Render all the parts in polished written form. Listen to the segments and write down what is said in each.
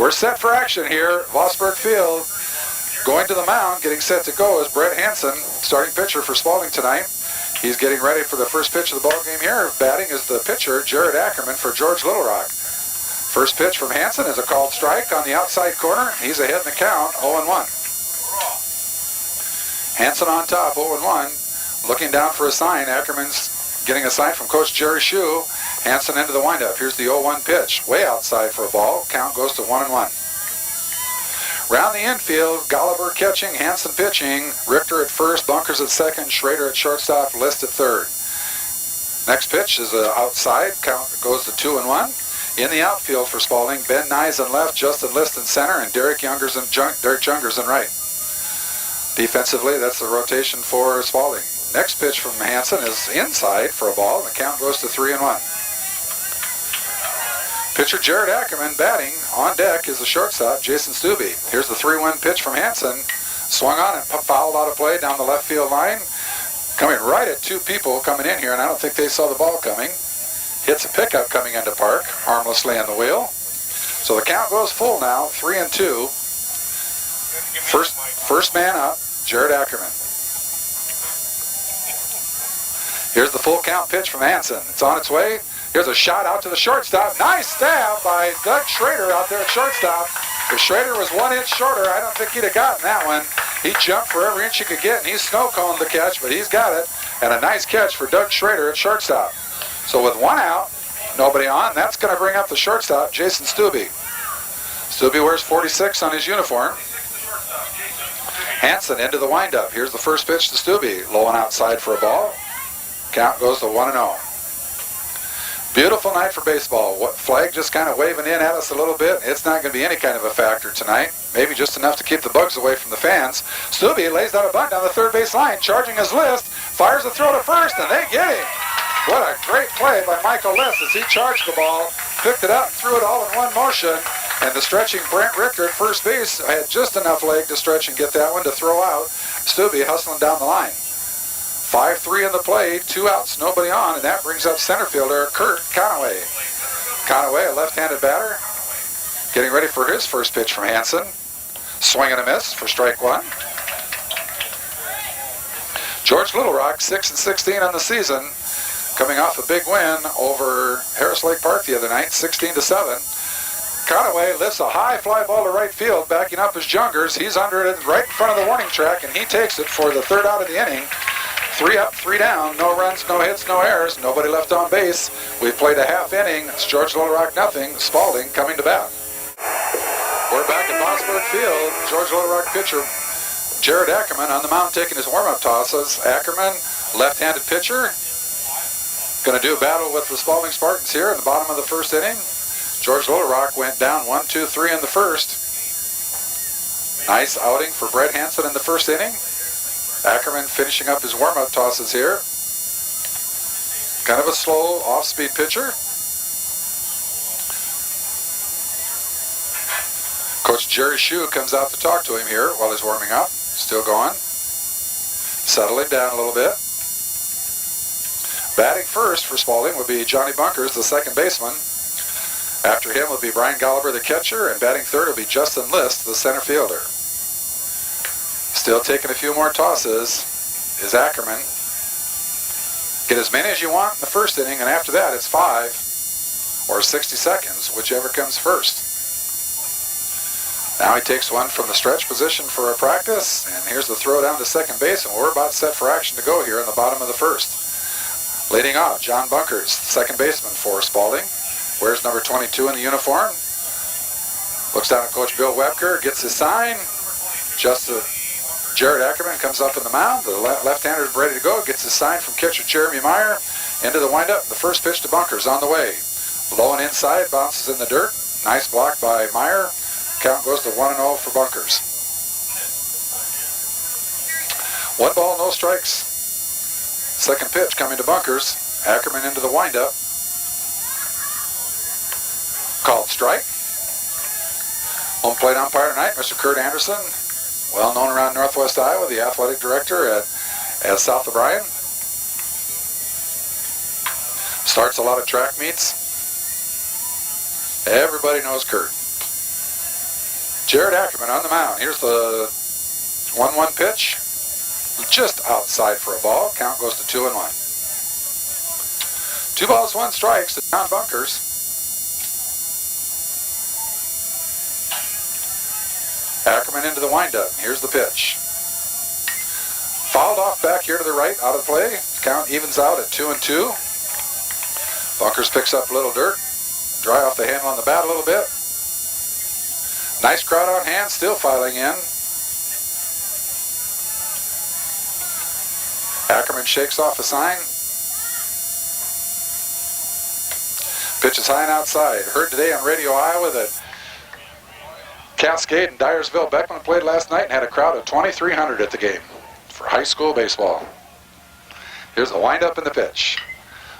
We're set for action here. Vosburg Field going to the mound, getting set to go is Brett Hansen, starting pitcher for Spalding tonight. He's getting ready for the first pitch of the ball game here. Batting is the pitcher, Jared Ackerman, for George-Little Rock. First pitch from Hansen is a called strike on the outside corner. He's ahead in the count, 0-1. Hansen on top, 0-1. Looking down for a sign. Ackerman's getting a sign from Coach Jerry Shue. Hansen into the windup. Here's the 0-1 pitch. Way outside for a ball. Count goes to 1-1. Round the infield, Gallagher catching, Hansen pitching, Richter at first, Bunkers at second, Schrader at shortstop, List at third. Next pitch is outside. Count goes to 2-1. In the outfield for Spalding, Ben Nyes in left, Justin List in center, and Derek Jungers in right. Defensively, that's the rotation for Spalding. Next pitch from Hansen is inside for a ball, and the count goes to 3-1. Pitcher Jared Ackerman batting. On deck is the shortstop, Jason Stubbe. Here's the 3-1 pitch from Hansen. Swung on and fouled out of play down the left field line. Coming right at two people coming in here, and I don't think they saw the ball coming. Hits a pickup coming into park, harmlessly on the wheel. So the count goes full now, 3-2. First man up, Jared Ackerman. Here's the full count pitch from Hansen. It's on its way. Here's a shot out to the shortstop. Nice stab by Doug Schrader out there at shortstop. If Schrader was 1 inch shorter, I don't think he'd have gotten that one. He jumped for every inch he could get, and he snow-coned the catch, but he's got it. And a nice catch for Doug Schrader at shortstop. So with one out, nobody on, that's going to bring up the shortstop, Jason Stubbe. Stubbe wears 46 on his uniform. Hansen into the windup. Here's the first pitch to Stubbe. Low and outside for a ball. Count goes to 1-0. Beautiful night for baseball. Flag just kind of waving in at us a little bit. It's not going to be any kind of a factor tonight. Maybe just enough to keep the bugs away from the fans. Stubbe lays down a bunt down the third base line, charging his List, fires a throw to first, and they get him. What a great play by Michael List as he charged the ball, picked it up, and threw it all in one motion. And the stretching Brent Richter at first base had just enough leg to stretch and get that one to throw out. Stubbe hustling down the line. 5-3 in the play, 2 outs, nobody on, and that brings up center fielder Kurt Conaway. Conaway, a left-handed batter, getting ready for his first pitch from Hansen. Swing and a miss for strike one. George-Little Rock, 6-16 on the season, coming off a big win over Harris Lake Park the other night, 16-7. Conaway lifts a high fly ball to right field, backing up his Jungers. He's under it right in front of the warning track, and he takes it for the third out of the inning. 3 up, 3 down, no runs, no hits, no errors, nobody left on base. We've played a half inning. It's George-Little Rock nothing. Spalding coming to bat. We're back at Vosburg Field. George-Little Rock pitcher Jared Ackerman on the mound taking his warm-up tosses. Ackerman, left-handed pitcher, going to do a battle with the Spalding Spartans here in the bottom of the first inning. George-Little Rock went down 1-2-3 in the first. Nice outing for Brett Hansen in the first inning. Ackerman finishing up his warm-up tosses here. Kind of a slow, off-speed pitcher. Coach Jerry Shue comes out to talk to him here while he's warming up. Still going. Settle him down a little bit. Batting first for Spalding would be Johnny Bunkers, the second baseman. After him will be Brian Gallagher, the catcher, and batting third will be Justin List, the center fielder. Still taking a few more tosses is Ackerman. Get as many as you want in the first inning, and after that it's 5 or 60 seconds, whichever comes first. Now he takes one from the stretch position for a practice, and here's the throw down to second base, and we're about set for action to go here in the bottom of the first. Leading off, John Bunkers, second baseman for Spalding. Wears number 22 in the uniform. Looks down at Coach Bill Webker, gets his sign. Jared Ackerman comes up in the mound. The left-hander is ready to go. Gets his sign from catcher Jeremy Meyer. Into the windup. The first pitch to Bunkers on the way. Low and inside. Bounces in the dirt. Nice block by Meyer. Count goes to 1-0 for Bunkers. 1 ball, no strikes. Second pitch coming to Bunkers. Ackerman into the windup. Called strike. Home plate umpire tonight, Mr. Kurt Anderson. Well known around Northwest Iowa, the athletic director at South O'Brien. Starts a lot of track meets. Everybody knows Kurt. Jared Ackerman on the mound. Here's the 1-1 pitch. Just outside for a ball. Count goes to 2-1. 2 balls, 1 strike to John Bunkers. Ackerman into the windup. Here's the pitch. Fouled off back here to the right, out of play. Count evens out at 2-2. Bunkers picks up a little dirt. Dry off the handle on the bat a little bit. Nice crowd on hand, still filing in. Ackerman shakes off a sign. Pitch is high and outside. Heard today on Radio Iowa that Cascade and Dyersville Beckman played last night and had a crowd of 2,300 at the game for high school baseball. Here's the windup and the pitch.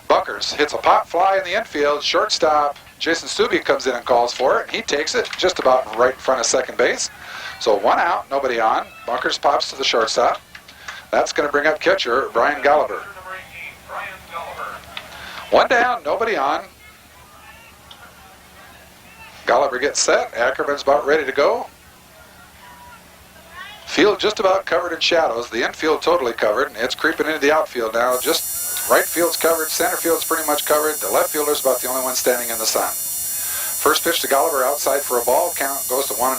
Bunkers hits a pop fly in the infield. Shortstop Jason Stubbe comes in and calls for it. He takes it just about right in front of second base. So 1 out, nobody on. Bunkers pops to the shortstop. That's going to bring up catcher Brian Gallagher. 1 down, nobody on. Gallagher gets set. Ackerman's about ready to go. Field just about covered in shadows. The infield totally covered, and it's creeping into the outfield now. Just right field's covered, center field's pretty much covered. The left fielder's about the only one standing in the sun. First pitch to Gallagher outside for a ball. Count goes to 1-0.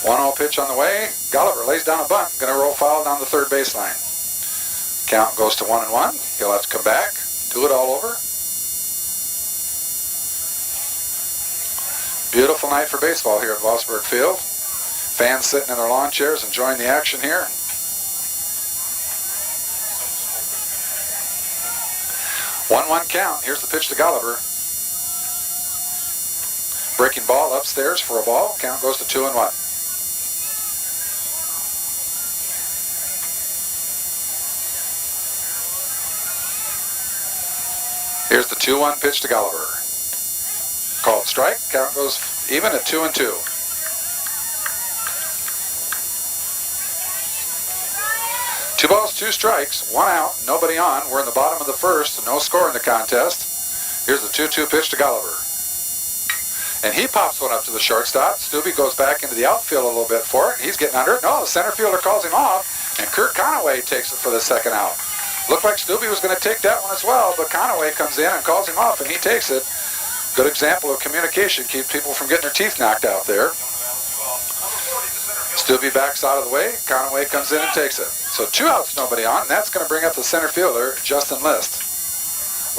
1-0 pitch on the way. Gallagher lays down a bunt. Going to roll foul down the third baseline. Count goes to 1-1. He'll have to come back, do it all over. Beautiful night for baseball here at Vosburg Field. Fans sitting in their lawn chairs enjoying the action here. 1-1 count. Here's the pitch to Gallagher. Breaking ball upstairs for a ball. Count goes to 2-1. Here's the 2-1 pitch to Gallagher. Called strike. Count goes even at 2-2. Two balls, 2 strikes, 1 out, nobody on. We're in the bottom of the first, no score in the contest. Here's the 2-2 pitch to Gallagher. And he pops one up to the shortstop. Stubbe goes back into the outfield a little bit for it. He's getting under it. No, the center fielder calls him off, and Kurt Conaway takes it for the second out. Looked like Stubbe was going to take that one as well, but Conaway comes in and calls him off, and he takes it. Good example of communication. Keeps people from getting their teeth knocked out there. Stubbe backs out of the way. Conaway comes in and takes it. So 2 outs, nobody on, and that's going to bring up the center fielder, Justin List.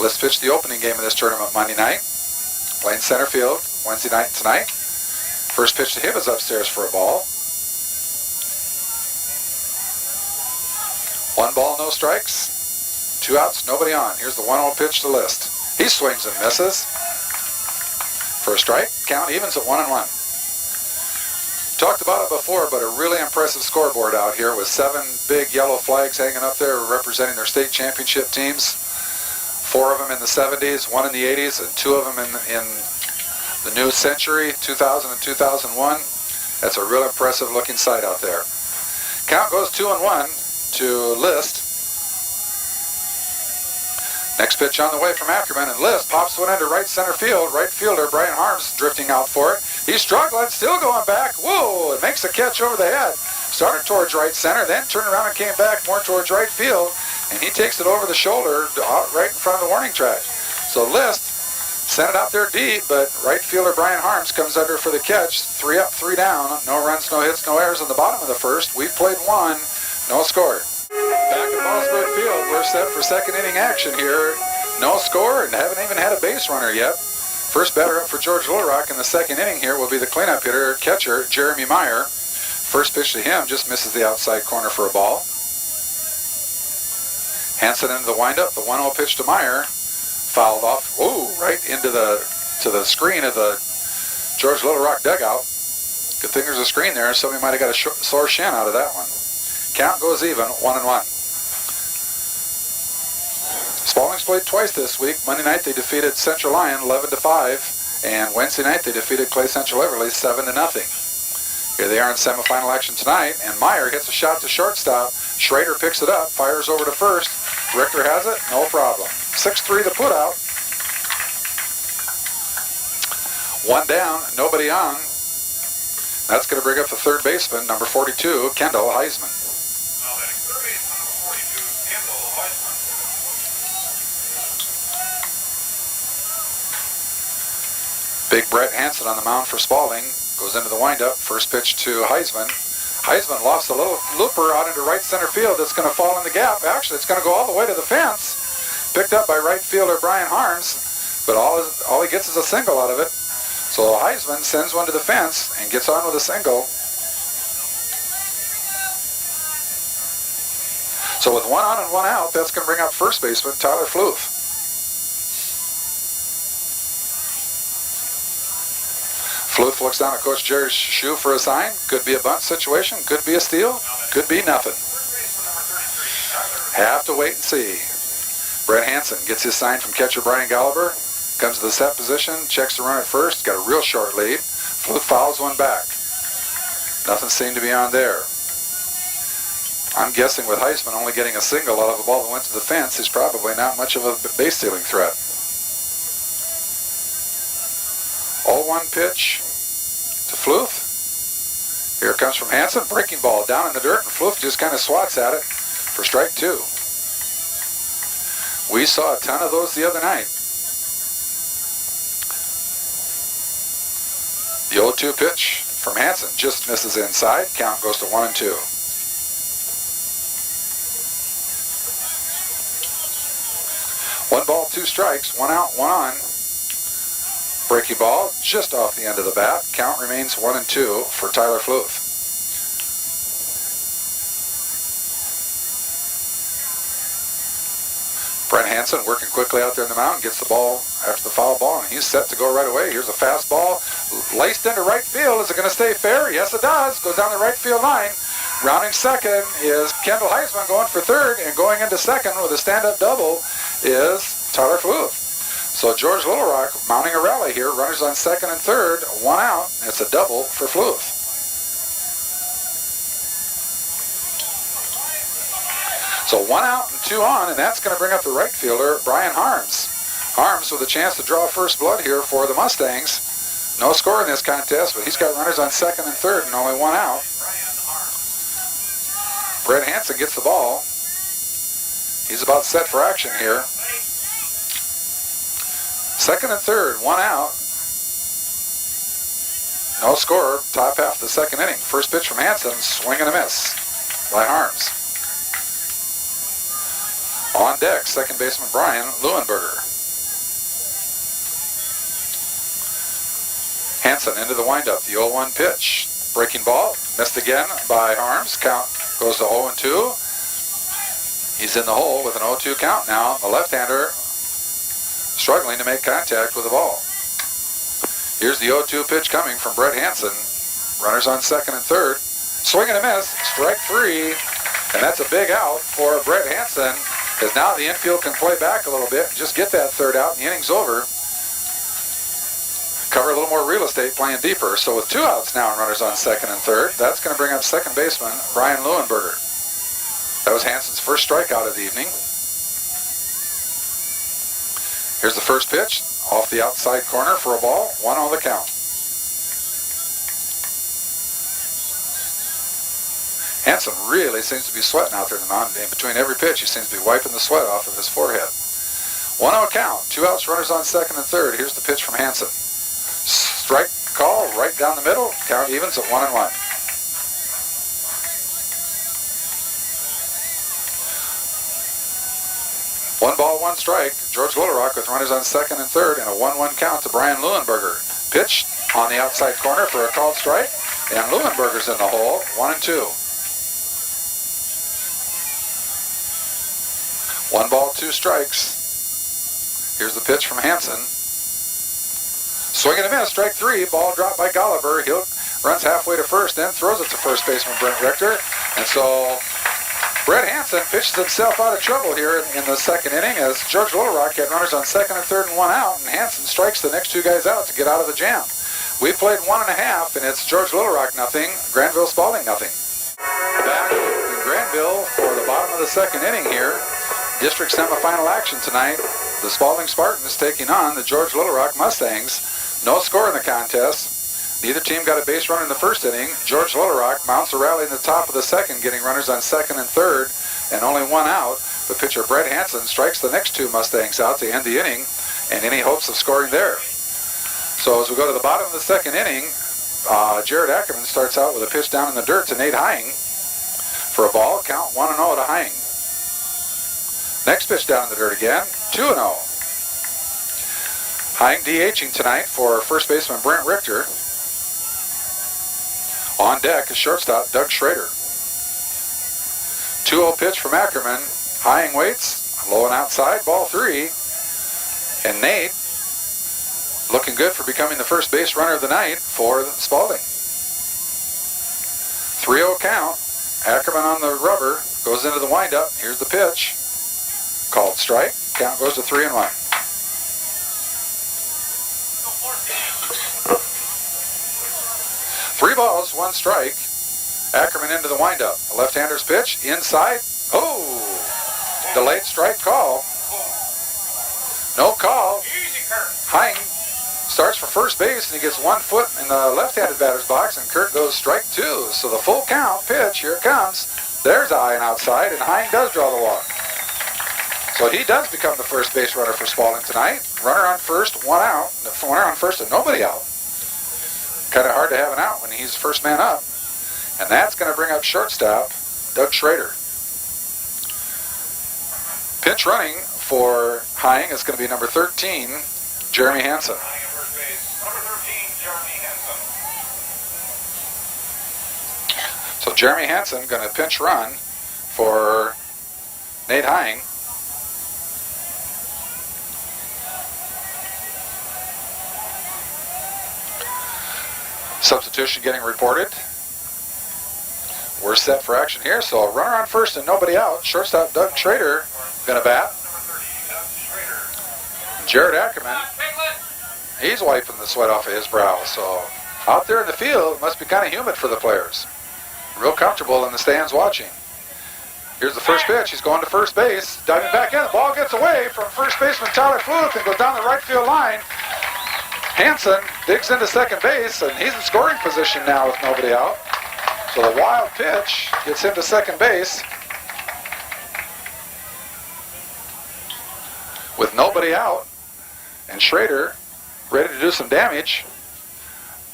List pitched the opening game of this tournament Monday night. Playing center field Wednesday night tonight. First pitch to him is upstairs for a ball. 1 ball, no strikes. 2 outs, nobody on. Here's the 1-0 pitch to List. He swings and misses. For a strike, count evens at 1-1. Talked about it before, but a really impressive scoreboard out here with 7 big yellow flags hanging up there representing their state championship teams. 4 of them in the 70s, 1 in the 80s, and 2 of them in the new century, 2000 and 2001. That's a real impressive looking sight out there. Count goes 2-1 to List. Next pitch on the way from Ackerman, and List pops one into right center field. Right fielder Brian Harms drifting out for it. He's struggling, still going back. Whoa, it makes a catch over the head. Started towards right center, then turned around and came back more towards right field, and he takes it over the shoulder right in front of the warning track. So List sent it out there deep, but right fielder Brian Harms comes under for the catch. 3 up, 3 down. No runs, no hits, no errors in the bottom of the first. We've played 1, no score. Back at Vosburg Field, we're set for second inning action here. No score and haven't even had a base runner yet. First batter up for George-Little Rock in the second inning here will be the cleanup hitter, catcher Jeremy Meyer. First pitch to him just misses the outside corner for a ball. Hansen into the windup, the 1-0 pitch to Meyer. Fouled off, right into the screen of the George-Little Rock dugout. Good thing there's a screen there. Somebody might have got a sore shin out of that one. Count goes even, 1-1. Spalding's played twice this week. Monday night they defeated Central Lyon 11-5, and Wednesday night they defeated Clay Central Everly 7-0. Here they are in semifinal action tonight, and Meyer hits a shot to shortstop. Schrader picks it up, fires over to first. Richter has it, no problem. 6-3 the put out. One down, nobody on. That's going to bring up the third baseman, number 42, Kendall Heisman. Big Brett Hansen on the mound for Spalding. Goes into the windup. First pitch to Heisman. Heisman lost a little looper out into right center field that's going to fall in the gap. Actually, it's going to go all the way to the fence. Picked up by right fielder Brian Harms, but all he gets is a single out of it. So Heisman sends one to the fence and gets on with a single. So with one on and one out, that's going to bring up first baseman Tyler Fluth. Fluth looks down at Coach Jerry's shoe for a sign. Could be a bunt situation, could be a steal, could be nothing. Have to wait and see. Brett Hansen gets his sign from catcher Brian Gallagher. Comes to the set position, checks the run at first, got a real short lead. Fluth fouls one back. Nothing seemed to be on there. I'm guessing with Heisman only getting a single out of a ball that went to the fence, he's probably not much of a base stealing threat. 0-1 pitch to Fluth. Here it comes from Hansen. Breaking ball down in the dirt, and Fluth just kind of swats at it for strike two. We saw a ton of those the other night. The 0-2 pitch from Hansen just misses inside. Count goes to 1-2. One ball, two strikes, one out, one on. Breaking ball just off the end of the bat. Count remains 1-2 for Tyler Fluth. Brent Hansen working quickly out there in the mound, gets the ball after the foul ball, and he's set to go right away. Here's a fastball laced into right field. Is it going to stay fair? Yes, it does. Goes down the right field line. Rounding second is Kendall Heisman, going for third, and going into second with a stand-up double is Tyler Fluth. So George-Little Rock mounting a rally here. Runners on second and third, one out. It's a double for Fluth. So one out and two on, and that's going to bring up the right fielder, Brian Harms. Harms with a chance to draw first blood here for the Mustangs. No score in this contest, but he's got runners on second and third and only one out. Brett Hansen gets the ball. He's about set for action here. Second and third, one out. No score, top half of the second inning. First pitch from Hansen, swing and a miss by Harms. On deck, second baseman Brian Leuenberger. Hansen into the windup, the 0-1 pitch. Breaking ball, missed again by Harms. Count goes to 0-2. He's in the hole with an 0-2 count now. The left-hander struggling to make contact with the ball. Here's the 0-2 pitch coming from Brett Hansen. Runners on second and third. Swing and a miss, strike three. And that's a big out for Brett Hansen, because now the infield can play back a little bit and just get that third out, and the inning's over. Cover a little more real estate playing deeper. So with two outs now and runners on second and third, that's going to bring up second baseman Brian Leuenberger. That was Hansen's first strikeout of the evening. Here's the first pitch, off the outside corner for a ball, 1-0 the count. Hansen really seems to be sweating out there in the mound. In between every pitch, he seems to be wiping the sweat off of his forehead. 1-0 count, two outs, runners on second and third. Here's the pitch from Hansen. Strike call right down the middle. Count evens at 1-1. One ball, one strike. George-Little Rock with runners on second and third, and a 1-1 count to Brian Leuenberger. Pitch on the outside corner for a called strike, and Leuenberger's in the hole, 1-2. One ball, two strikes. Here's the pitch from Hansen. Swing and a miss, strike three. Ball dropped by Gallagher. He runs halfway to first, then throws it to first baseman Brent Richter. And so Brett Hansen pitches himself out of trouble here in the second inning, as George-Little Rock had runners on second and third and one out, and Hansen strikes the next two guys out to get out of the jam. We played 1.5, and it's George-Little Rock nothing, Granville Spalding nothing. Back in Granville for the bottom of the second inning here. District Semifinal action tonight. The Spalding Spartans taking on the George-Little Rock Mustangs. No score in the contest. Neither team got a base runner in the first inning. George-Little Rock mounts a rally in the top of the second, getting runners on second and third, and only one out. But pitcher Brett Hansen strikes the next two Mustangs out to end the inning, and any hopes of scoring there. So as we go to the bottom of the second inning, Jared Ackerman starts out with a pitch down in the dirt to Nate Hying for a ball. Count 1-0 to Hying. Next pitch down in the dirt again, 2-0. Hying DHing tonight for first baseman Brent Richter. On deck is shortstop Doug Schrader. 2-0 pitch from Ackerman. Hying waits, low and outside, ball 3. And Nate looking good for becoming the first base runner of the night for Spalding. 3-0 count. Ackerman on the rubber, goes into the windup. Here's the pitch. Called strike. Count goes to 3-1. Three balls, one strike. Ackerman into the windup. A left-hander's pitch, inside. Oh! Delayed strike call. No call. Hying starts for first base, and he gets 1 foot in the left-handed batter's box, and Kurt goes strike 2. So the full count pitch, here it comes. There's a high and outside, and Hying does draw the walk. So he does become the first base runner for Spalding tonight. Runner on first, one out. Runner on first and nobody out. Kind of hard to have an out when he's first man up. And that's going to bring up shortstop Doug Schrader. Pinch running for Hying is going to be number 13, Jeremy Hansen. So Jeremy Hansen going to pinch run for Nate Hying. Substitution getting reported. We're set for action here, so a runner on first and nobody out. Shortstop Doug Schrader going to bat. Jared Ackerman, he's wiping the sweat off of his brow. So out there in the field, it must be kind of humid for the players. Real comfortable in the stands watching. Here's the first pitch. He's going to first base. Diving back in. The ball gets away from first baseman Tyler Fluth and goes down the right field line. Hansen digs into second base, and he's in scoring position now with nobody out. So the wild pitch gets him to second base with nobody out, and Schrader ready to do some damage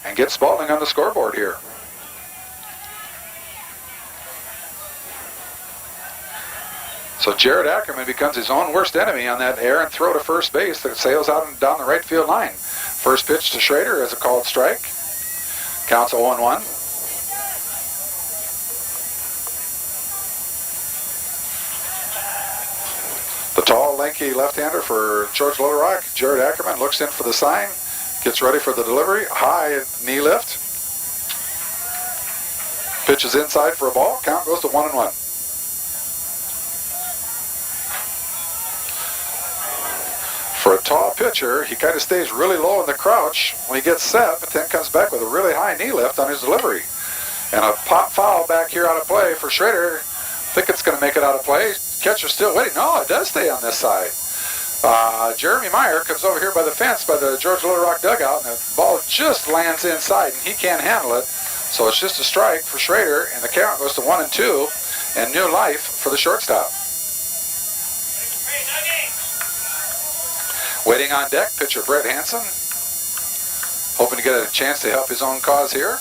and get Spalding on the scoreboard here. So Jared Ackerman becomes his own worst enemy on that errant throw to first base that sails out and down the right field line. First pitch to Schrader is a called strike. Counts 0-1. The tall, lanky left-hander for George-Little Rock, Jared Ackerman, looks in for the sign, gets ready for the delivery. High knee lift. Pitch is inside for a ball. Count goes to 1-1. For a tall pitcher, he kind of stays really low in the crouch when he gets set, but then comes back with a really high knee lift on his delivery. And a pop foul back here out of play for Schrader. I think it's going to make it out of play. Catcher still waiting. No, it does stay on this side. Jeremy Meyer comes over here by the fence by the George-Little Rock dugout, and the ball just lands inside, and he can't handle it. So it's just a strike for Schrader, and the count goes to 1-2, and new life for the shortstop. Waiting on deck, pitcher Brett Hansen, hoping to get a chance to help his own cause here.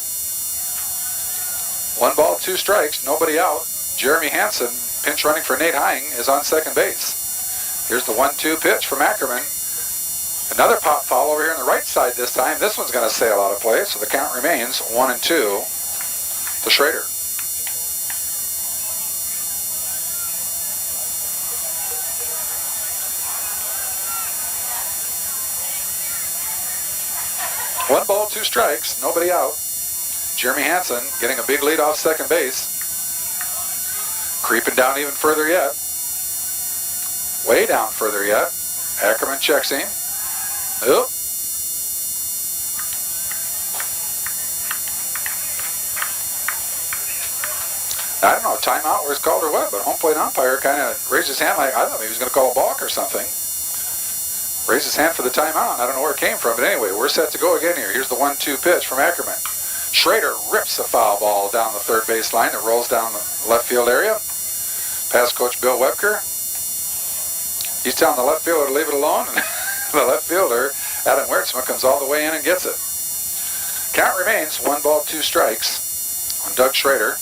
1 ball, 2 strikes, nobody out. Jeremy Hansen, pinch running for Nate Hying, is on second base. Here's the 1-2 pitch from Ackerman. Another pop foul over here on the right side this time. This one's going to sail out of play, so the count remains 1-2 to Schrader. One ball, 2 strikes, nobody out. Jeremy Hansen getting a big lead off second base. Creeping down even further yet. Way down further yet. Ackerman checks him. Oop. I don't know, timeout was called or what, but home plate umpire kind of raised his hand like, I thought he was going to call a balk or something. raised his hand for the timeout. I don't know where it came from, but anyway, we're set to go again here. Here's the 1-2 pitch from Ackerman. Schrader rips a foul ball down the third baseline that rolls down the left field area. Past coach Bill Webker. He's telling the left fielder to leave it alone, and the left fielder, Adam Wertzma, comes all the way in and gets it. Count remains 1 ball, 2 strikes on Doug Schrader.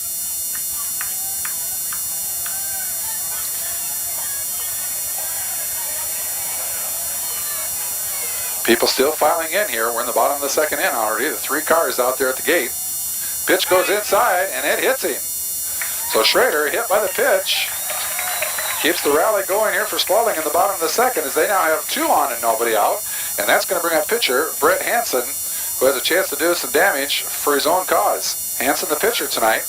People still filing in here. We're in the bottom of the second inning already. The 3 cars out there at the gate. Pitch goes inside, and it hits him. So Schrader, hit by the pitch, keeps the rally going here for Spalding in the bottom of the second as they now have 2 on and nobody out. And that's going to bring up pitcher Brett Hansen, who has a chance to do some damage for his own cause. Hansen, the pitcher tonight,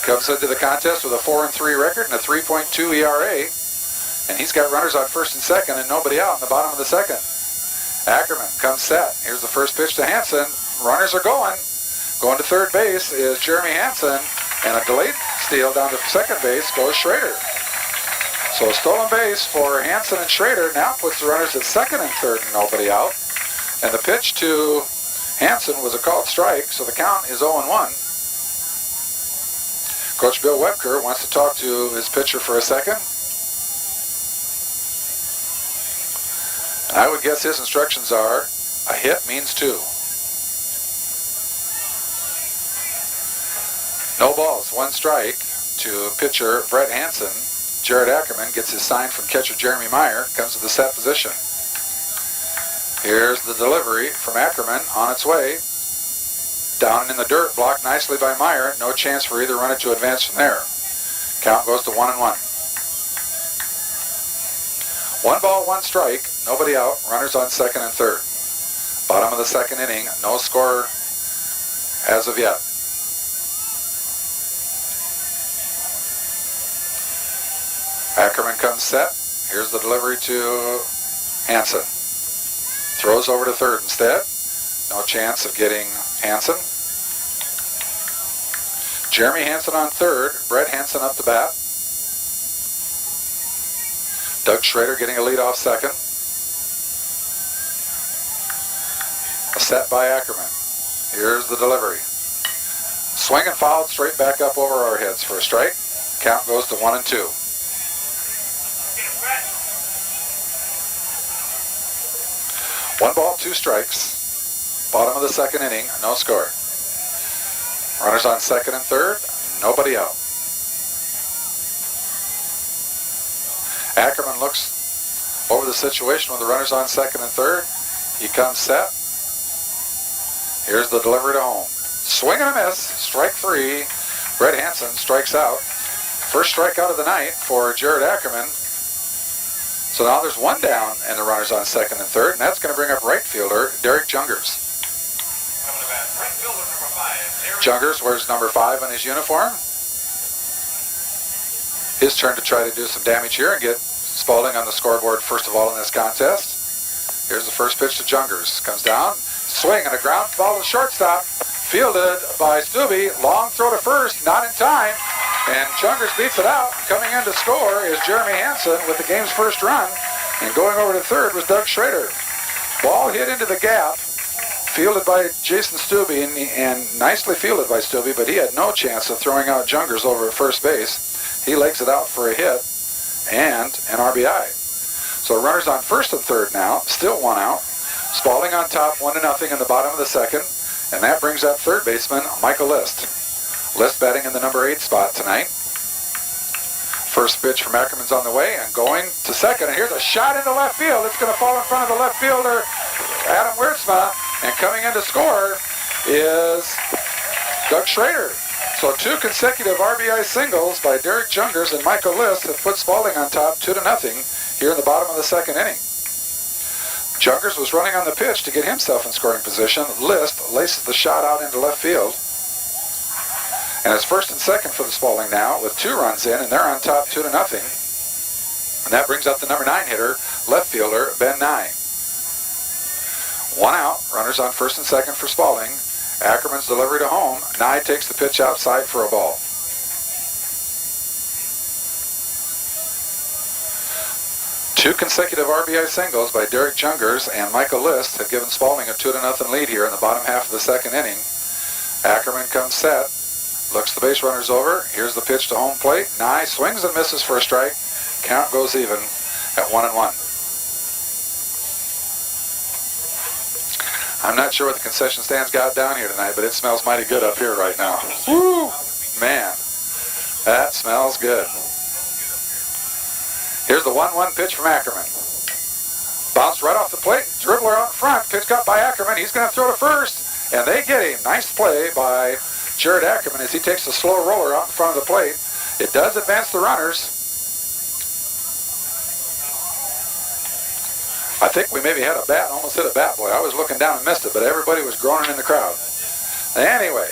comes into the contest with a 4-3 record and a 3.2 ERA. And he's got runners on first and second and nobody out in the bottom of the second. Ackerman comes set. Here's the first pitch to Hansen. Runners are going. Going to third base is Jeremy Hansen, and a delayed steal down to second base goes Schrader. So a stolen base for Hansen and Schrader now puts the runners at second and third and nobody out. And the pitch to Hansen was a called strike, so the count is 0-1. Coach Bill Webker wants to talk to his pitcher for a second. And I would guess his instructions are, a hit means 2. No balls, 1 strike to pitcher Brett Hansen. Jared Ackerman gets his sign from catcher Jeremy Meyer, comes to the set position. Here's the delivery from Ackerman on its way. Down in the dirt, blocked nicely by Meyer. No chance for either runner to advance from there. Count goes to 1-1. 1 ball, 1 strike, nobody out, runners on second and third. Bottom of the second inning, no score as of yet. Ackerman comes set. Here's the delivery to Hansen. Throws over to third instead. No chance of getting Hansen. Jeremy Hansen on third. Brett Hansen up to bat. Doug Schrader getting a lead off second. A set by Ackerman. Here's the delivery. Swing and fouled straight back up over our heads for a strike. Count goes to 1-2. One ball, 2 strikes. Bottom of the second inning, no score. Runners on second and third, nobody out. Ackerman looks over the situation with the runners on second and third. He comes set. Here's the delivery to home. Swing and a miss, strike 3. Brett Hansen strikes out. First strikeout of the night for Jared Ackerman. So now there's 1 down and the runners on second and third, and that's going to bring up right fielder Derek Jungers. Right fielder number 5. Jungers wears number 5 on his uniform. His turn to try to do some damage here and get Spalding on the scoreboard first of all in this contest. Here's the first pitch to Jungers. Comes down, swing and a ground ball to shortstop. Fielded by Stubbe. Long throw to first, not in time. And Jungers beats it out. Coming in to score is Jeremy Hansen with the game's first run. And going over to third was Doug Schrader. Ball hit into the gap. Fielded by Jason Stubbe, and nicely fielded by Stubbe, but he had no chance of throwing out Jungers over at first base. He legs it out for a hit and an RBI. So runners on first and third now, still 1 out. Spalding on top, 1-0 in the bottom of the second. And that brings up third baseman Michael List. List batting in the number 8 spot tonight. First pitch from Ackerman's on the way and going to second. And here's a shot into left field. It's going to fall in front of the left fielder, Adam Wertzma. And coming in to score is Doug Schrader. So 2 consecutive RBI singles by Derek Jungers and Michael List have put Spalding on top 2-0 here in the bottom of the second inning. Jungers was running on the pitch to get himself in scoring position. List laces the shot out into left field. And it's first and second for the Spalding now with 2 runs in, and they're on top 2-0. And that brings up the number 9 hitter, left fielder Ben Nye. 1 out, runners on first and second for Spalding. Ackerman's delivery to home. Nye takes the pitch outside for a ball. Two consecutive RBI singles by Derek Jungers and Michael List have given Spalding a 2-0 lead here in the bottom half of the second inning. Ackerman comes set, looks the base runners over. Here's the pitch to home plate. Nye swings and misses for a strike. Count goes even at 1-1. I'm not sure what the concession stands got down here tonight, but it smells mighty good up here right now. Woo! Man, that smells good. Here's the 1-1 pitch from Ackerman. Bounced right off the plate. Dribbler out front. Pitch cut by Ackerman. He's going to throw to first. And they get him. Nice play by Jared Ackerman as he takes a slow roller out in front of the plate. It does advance the runners. I think we maybe had a bat, almost hit a bat boy. I was looking down and missed it, but everybody was groaning in the crowd. Anyway,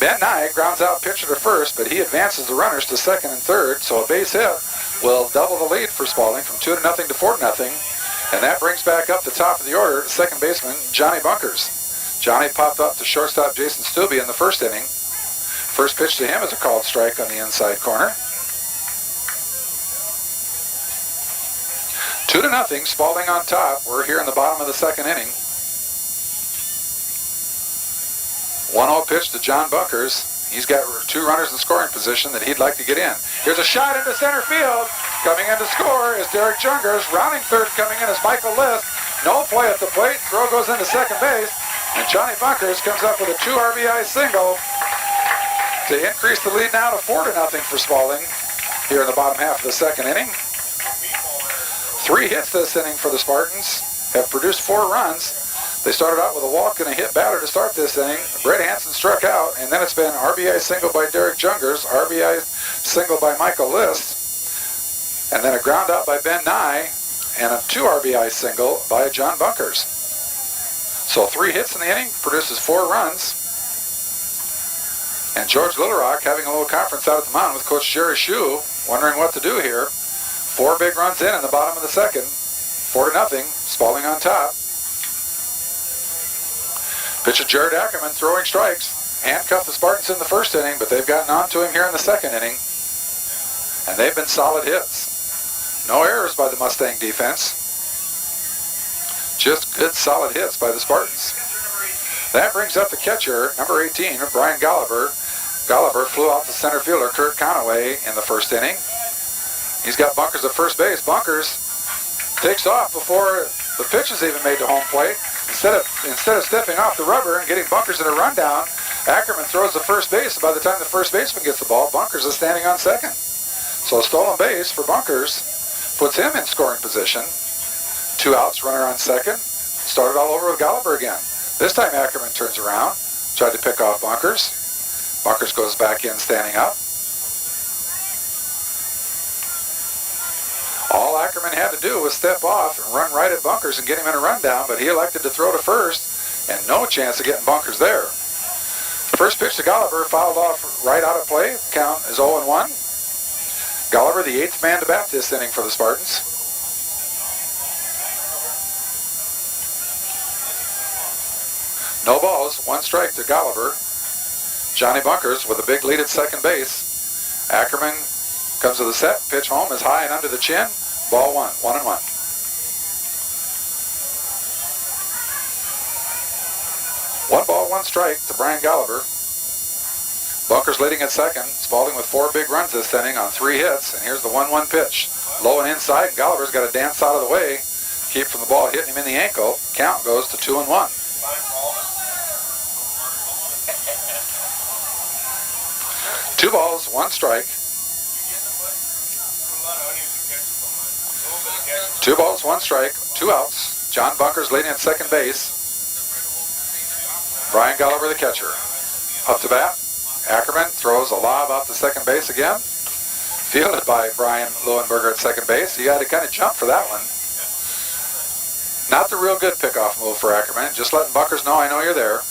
Ben Nye grounds out pitcher to first, but he advances the runners to second and third, so a base hit will double the lead for Spalding from 2-0 to 4-0, and that brings back up the top of the order the second baseman, Johnny Bunkers. Johnny popped up to shortstop Jason Stubbe in the first inning. First pitch to him is a called strike on the inside corner. 2-0, Spalding on top. We're here in the bottom of the second inning. 1-0 pitch to John Bunkers. He's got two runners in scoring position that he'd like to get in. Here's a shot into center field. Coming in to score is Derek Jungers. Rounding third coming in is Michael List. No play at the plate. Throw goes into second base. And Johnny Bunkers comes up with a 2 RBI single to increase the lead now to 4-0 for Spalding here in the bottom half of the second inning. 3 hits this inning for the Spartans. Have produced 4 runs. They started out with a walk and a hit batter to start this inning. Brett Hansen struck out, and then it's been RBI single by Derek Jungers, RBI single by Michael List, and then a ground out by Ben Nye, and a 2 RBI single by John Bunkers. So 3 hits in the inning, produces 4 runs. And George-Little Rock having a little conference out at the mound with Coach Jerry Shue, wondering what to do here. 4 big runs in the bottom of the second. 4-0, Spalding on top. Pitch of Jared Ackerman throwing strikes. Handcuffed the Spartans in the first inning, but they've gotten on to him here in the second inning. And they've been solid hits. No errors by the Mustang defense. Just good solid hits by the Spartans. That brings up the catcher, number 18, Brian Golliver. Golliver flew out to center fielder Kurt Conaway in the first inning. He's got Bunkers at first base. Bunkers takes off before the pitch is even made to home plate. Instead of stepping off the rubber and getting Bunkers in a rundown, Ackerman throws to first base, and by the time the first baseman gets the ball, Bunkers is standing on second. So a stolen base for Bunkers puts him in scoring position. 2 outs, runner on second. Started all over with Golliver again. This time Ackerman turns around, tried to pick off Bunkers. Bunkers goes back in standing up. All Ackerman had to do was step off and run right at Bunkers and get him in a rundown, but he elected to throw to first, and no chance of getting Bunkers there. First pitch to Golliver fouled off right out of play. Count is 0-1. Golliver, the 8th man to bat this inning for the Spartans. No balls, 1 strike to Golliver. Johnny Bunkers with a big lead at second base. Ackerman comes to the set, pitch home is high and under the chin. Ball 1, 1-1. One ball, 1 strike to Brian Golliver. Bunkers leading at second. Spalding with 4 big runs this inning on 3 hits. And here's the 1-1 pitch. Low and inside, and Golliver's got to dance out of the way. Keep from the ball hitting him in the ankle. Count goes to 2-1. 2 balls, 1 strike. 2 balls, 1 strike, 2 outs. John Bunkers leading at second base. Brian Golliver, the catcher. Up to bat. Ackerman throws a lob out to second base again. Fielded by Brian Leuenberger at second base. He had to kind of jump for that one. Not the real good pickoff move for Ackerman. Just letting Bunkers know, I know you're there.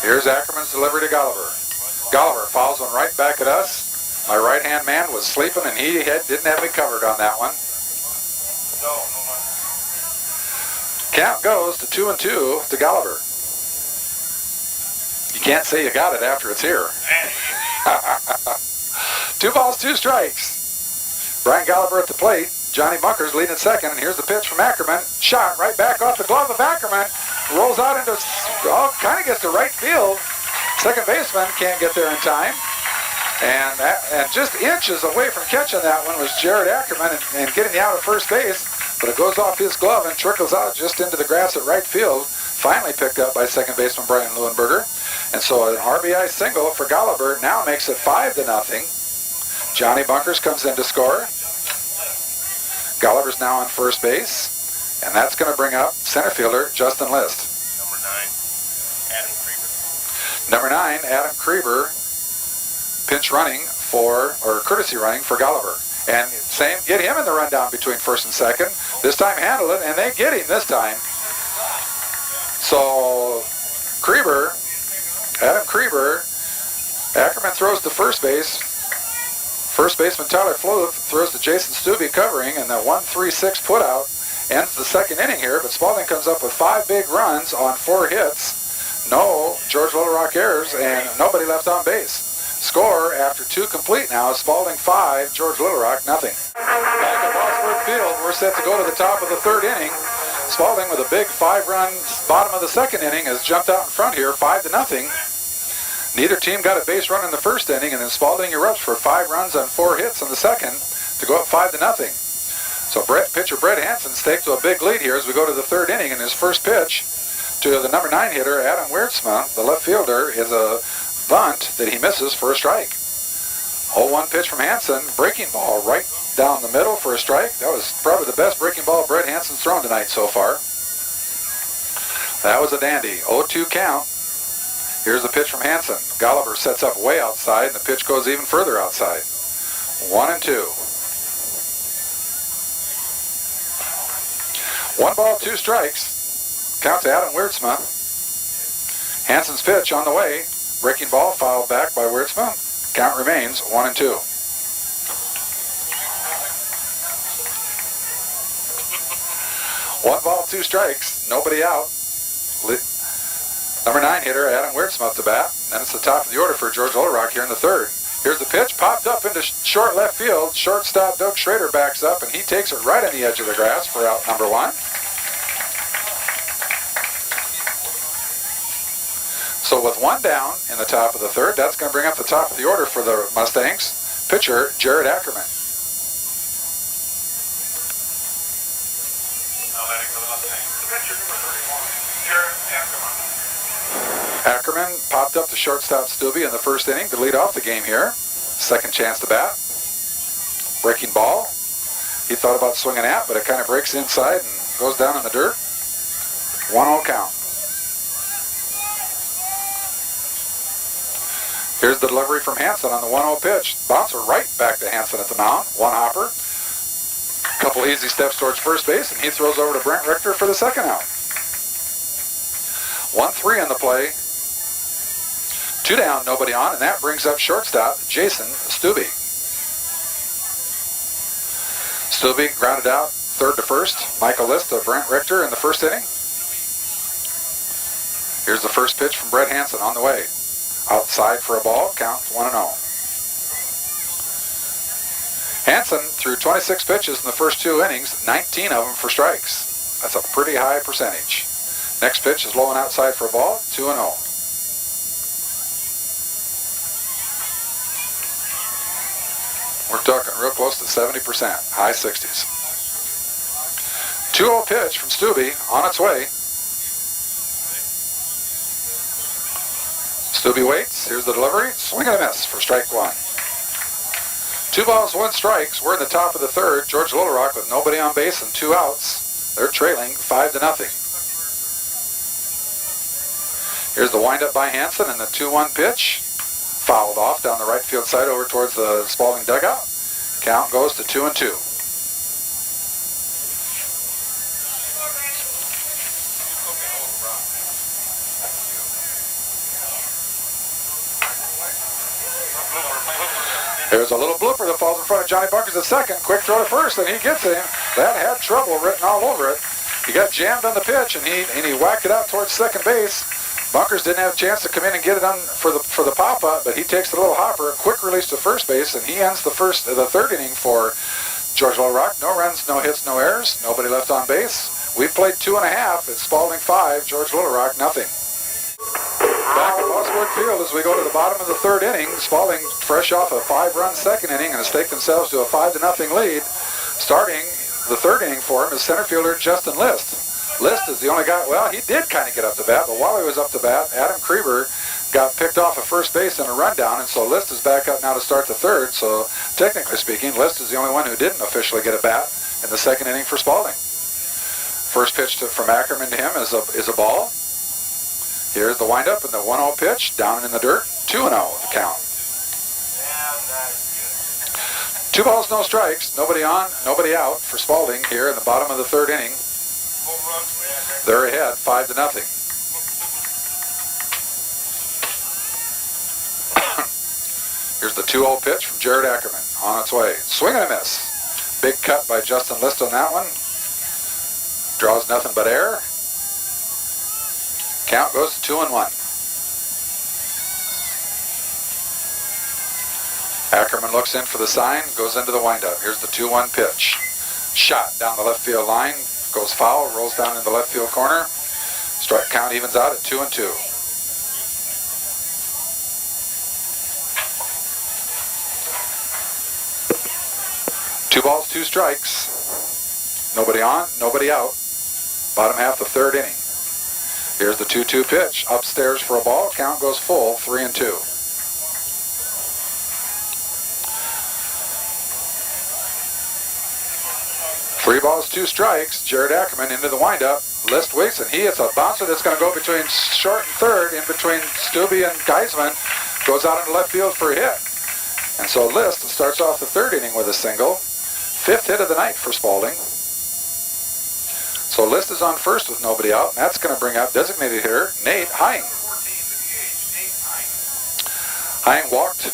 Here's Ackerman's delivery to Golliver. Golliver fouls one right back at us. My right-hand man was sleeping, and he didn't have me covered on that one. Count goes to 2-2 to Golliver. You can't say you got it after it's here. 2 balls, 2 strikes. Brian Gallagher at the plate. Johnny Bunkers leading at second, and here's the pitch from Ackerman. Shot right back off the glove of Ackerman. Rolls out into, kind of gets to right field. Second baseman can't get there in time. And just inches away from catching that one was Jared Ackerman and getting the out of first base. But it goes off his glove and trickles out just into the grass at right field. Finally picked up by second baseman Brian Leuenberger. And so an RBI single for Gallagher now makes it 5-0. Johnny Bunkers comes in to score. Gallagher's now on first base. And that's going to bring up center fielder Justin List. Number 9, Adam Krieber, pinch running for, or courtesy running for Gallagher. And same, get him in the rundown between first and second. This time handle it, and they get him this time. So Krieber, Adam Krieber, Ackerman throws to first base. First baseman Tyler Fluth throws to Jason Stubbe covering, and the 1-3-6 putout ends the second inning here. But Spalding comes up with 5 big runs on 4 hits. No George-Little Rock errors, and nobody left on base. Score after 2 complete now, Spalding 5, George-Little Rock nothing. Back at Vosburg Field, we're set to go to the top of the 3rd inning. Spalding with a big 5-run bottom of the 2nd inning has jumped out in front here, 5-0. Neither team got a base run in the 1st inning, and then Spalding erupts for 5 runs on 4 hits in the 2nd to go up 5-0. So pitcher Brett Hansen staked to a big lead here as we go to the 3rd inning, and his first pitch to the number 9 hitter, Adam Weertsma, the left fielder, is a bunt that he misses for a strike. 0-1 pitch from Hansen, breaking ball right down the middle for a strike. That was probably the best breaking ball Brett Hansen's thrown tonight so far. That was a dandy. 0-2 count. Here's the pitch from Hansen. Gallagher sets up way outside, and the pitch goes even further outside. 1-2. 1 ball, 2 strikes. Count to Adam Weertsma. Hansen's pitch on the way. Breaking ball fouled back by Weertsma. Count remains 1-2. One ball, 2 strikes. Nobody out. Number 9 hitter Adam Weertsma up to bat. And it's the top of the order for George-Little Rock here in the 3rd. Here's the pitch, popped up into short left field. Shortstop Doug Schrader backs up, and he takes it right on the edge of the grass for out number 1. So with 1 down in the top of the 3rd, that's going to bring up the top of the order for the Mustangs. Pitcher, Jared Ackerman. Ackerman popped up to shortstop Stubbe in the 1st inning to lead off the game here. 2nd chance to bat. Breaking ball. He thought about swinging at, but it kind of breaks inside and goes down in the dirt. 1-0 count. Here's the delivery from Hansen on the 1-0 pitch. Bouncer right back to Hansen at the mound. 1 hopper. Couple easy steps towards first base, and he throws over to Brent Richter for the 2nd out. 1-3 on the play. 2 down, nobody on, and that brings up shortstop Jason Stubbe. Stubbe grounded out 3rd to 1st. Michael List to Brent Richter in the 1st inning. Here's the first pitch from Brett Hansen on the way. Outside for a ball, count 1-0. Hansen threw 26 pitches in the first 2 innings, 19 of them for strikes. That's a pretty high percentage. Next pitch is low and outside for a ball, 2-0. We're talking real close to 70%, high 60s. 2-0 pitch from Stubbe on its way. Stubbe waits. Here's the delivery. Swing and a miss for strike 1. 2 balls, 1 strikes. We're in the top of the 3rd. George-Little Rock with nobody on base and 2 outs. They're trailing 5-0. Here's the windup by Hansen and the 2-1 pitch. Fouled off down the right field side over towards the Spalding dugout. Count goes to 2-2. There's a little blooper that falls in front of Johnny Bunkers at 2nd. Quick throw to 1st, and he gets it. That had trouble written all over it. He got jammed on the pitch, and he whacked it out towards 2nd base. Bunkers didn't have a chance to come in and get it on for the pop-up, but he takes the little hopper, quick release to first base, and he ends the 3rd inning for George-Little Rock, no runs, no hits, no errors, nobody left on base. We've played 2.5. It's Spalding 5, George-Little Rock nothing. Back at Vosburg Field as we go to the bottom of the third inning. Spalding fresh off a 5-run second inning and has taken themselves to a 5-0 lead. Starting the third inning for him is center fielder Justin List. List is the only guy, well, he did kind of get up to bat, but while he was up to bat, Adam Krieber got picked off at first base in a rundown, and so List is back up now to start the third. So technically speaking, List is the only one who didn't officially get a bat in the second inning for Spalding. First pitch from Ackerman to him is a ball. Here's the windup and the 1-0 pitch down in the dirt. 2-0 the count. 2 balls, no strikes. Nobody on, nobody out for Spalding here in the bottom of the third inning. They're ahead 5-0. Here's the 2-0 pitch from Jared Ackerman on its way. Swing and a miss. Big cut by Justin List on that one. Draws nothing but air. Count goes to 2-1. Ackerman looks in for the sign, goes into the windup. Here's the 2-1 pitch. Shot down the left field line, goes foul, rolls down in the left field corner. Strike count evens out at 2-2. Two balls, 2 strikes. Nobody on, nobody out. Bottom half the third inning. Here's the 2-2 pitch. Upstairs for a ball. Count goes full, 3-2. Three balls, 2 strikes. Jared Ackerman into the windup. List waits, and he hits a bouncer that's going to go between short and third, in between Stubbe and Geisman. Goes out into left field for a hit. And so List starts off the third inning with a single. 5th hit of the night for Spalding. So List is on first with nobody out, and that's going to bring out designated hitter Nate Hine. Hine walked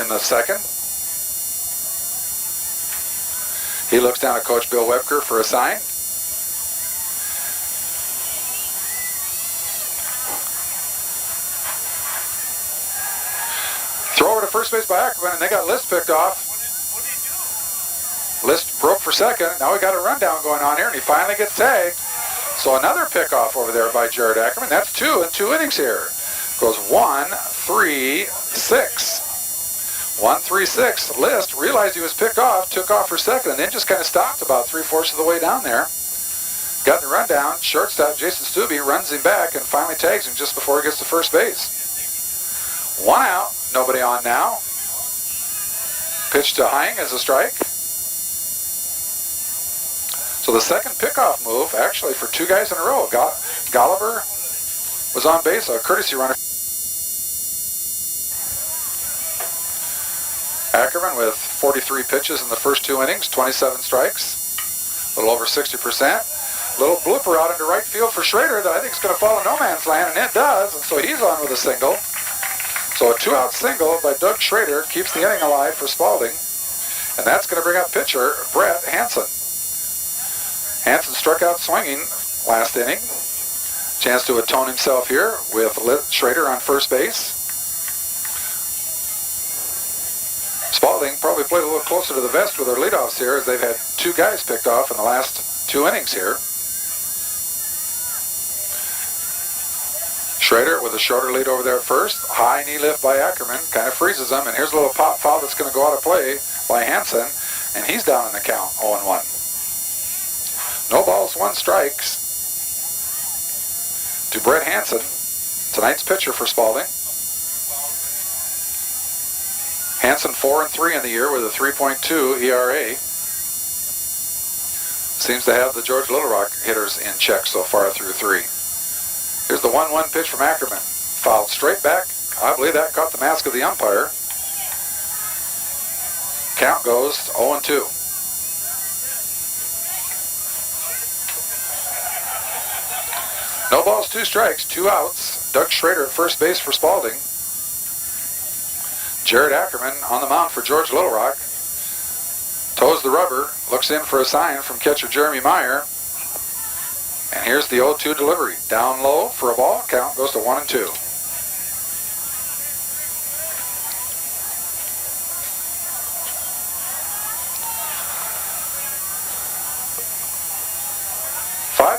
in the second. He looks down at Coach Bill Webker for a sign. Throw over to first base by Ackerman, and they got List picked off. List broke for second. Now we got a rundown going on here, and he finally gets tagged. So another pickoff over there by Jared Ackerman. That's 2 in 2 innings here. Goes 1-3-6. 1-3-6. List realized he was picked off, took off for second, and then just kind of stopped about 3/4 of the way down there. Got the rundown. Shortstop Jason Stubbe runs him back and finally tags him just before he gets to first base. 1 out. Nobody on now. Pitch to Hine as a strike. So the second pickoff move, actually for 2 guys in a row. Golliver was on base, a courtesy runner. Ackerman with 43 pitches in the first 2 innings, 27 strikes, a little over 60%. Little blooper out into right field for Schrader that I think is going to fall in no man's land, and it does, and so he's on with a single. So a 2-out single by Doug Schrader keeps the inning alive for Spalding, and that's going to bring up pitcher Brett Hansen. Hansen struck out swinging last inning. Chance to atone himself here with Schrader on first base. Spalding probably played a little closer to the vest with their leadoffs here, as they've had 2 guys picked off in the last 2 innings here. Schrader with a shorter lead over there at first. High knee lift by Ackerman, kind of freezes him, and here's a little pop foul that's going to go out of play by Hansen, and he's down in the count, 0-1. No balls, 1 strikes to Brett Hansen, tonight's pitcher for Spalding. Hansen 4-3 in the year with a 3.2 ERA. Seems to have the George-Little Rock hitters in check so far through 3. Here's the 1-1 pitch from Ackerman. Fouled straight back. I believe that caught the mask of the umpire. Count goes 0-2. No balls, 2 strikes, 2 outs. Doug Schrader at first base for Spalding. Jared Ackerman on the mound for George-Little Rock. Toes the rubber, looks in for a sign from catcher Jeremy Meyer. And here's the 0-2 delivery. Down low for a ball. Count goes to 1-2.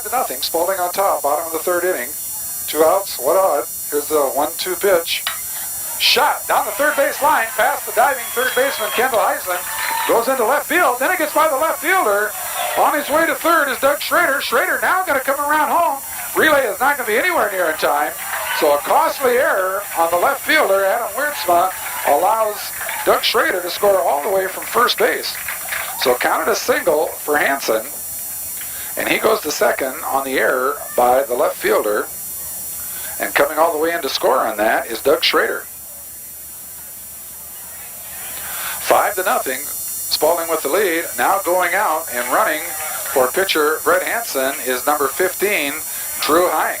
5-0. Spalding on top, bottom of the third inning. 2 outs, what odd. Here's the 1-2 pitch. Shot down the third base line, past the diving third baseman, Kendall Heisman. Goes into left field, then it gets by the left fielder. On his way to third is Doug Schrader. Schrader now going to come around home. Relay is not going to be anywhere near in time. So a costly error on the left fielder, Adam Wiertzma, allows Doug Schrader to score all the way from first base. So counted a single for Hansen, and he goes to second on the error by the left fielder. And coming all the way in to score on that is Doug Schrader. 5-0. Spalding with the lead. Now going out and running for pitcher Brett Hansen is number 15, Drew Hying.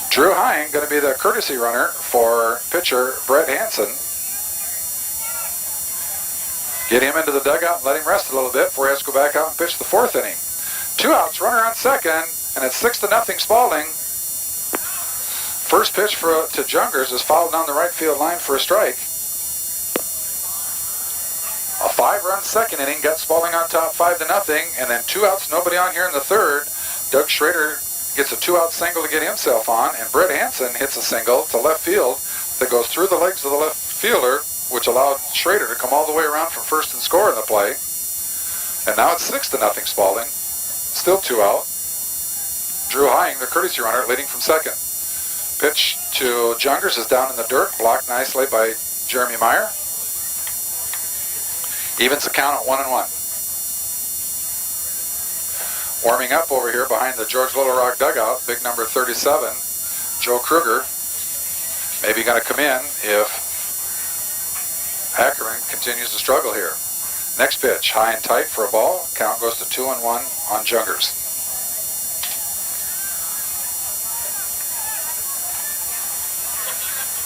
Drew Hying going to be the courtesy runner for pitcher Brett Hansen. Get him into the dugout and let him rest a little bit before he has to go back out and pitch the fourth inning. 2 outs, runner on second, and it's 6-0 Spalding. First pitch to Jungers is fouled down the right field line for a strike. A 5-run second inning got Spalding on top 5-0, and then 2 outs, nobody on here in the third. Doug Schrader gets a 2-out single to get himself on, and Brett Hansen hits a single to left field that goes through the legs of the left fielder, which allowed Schrader to come all the way around from first and score in the play. And now it's 6-0 Spalding. Still 2 out. Drew Hying, the courtesy runner, leading from second. Pitch to Jungers is down in the dirt, blocked nicely by Jeremy Meyer. Evens the count at 1-1. Warming up over here behind the George-Little Rock dugout, big number 37, Joe Kruger. Maybe going to come in if Ackerman continues to struggle here. Next pitch, high and tight for a ball. Count goes to 2-1 on Jungers.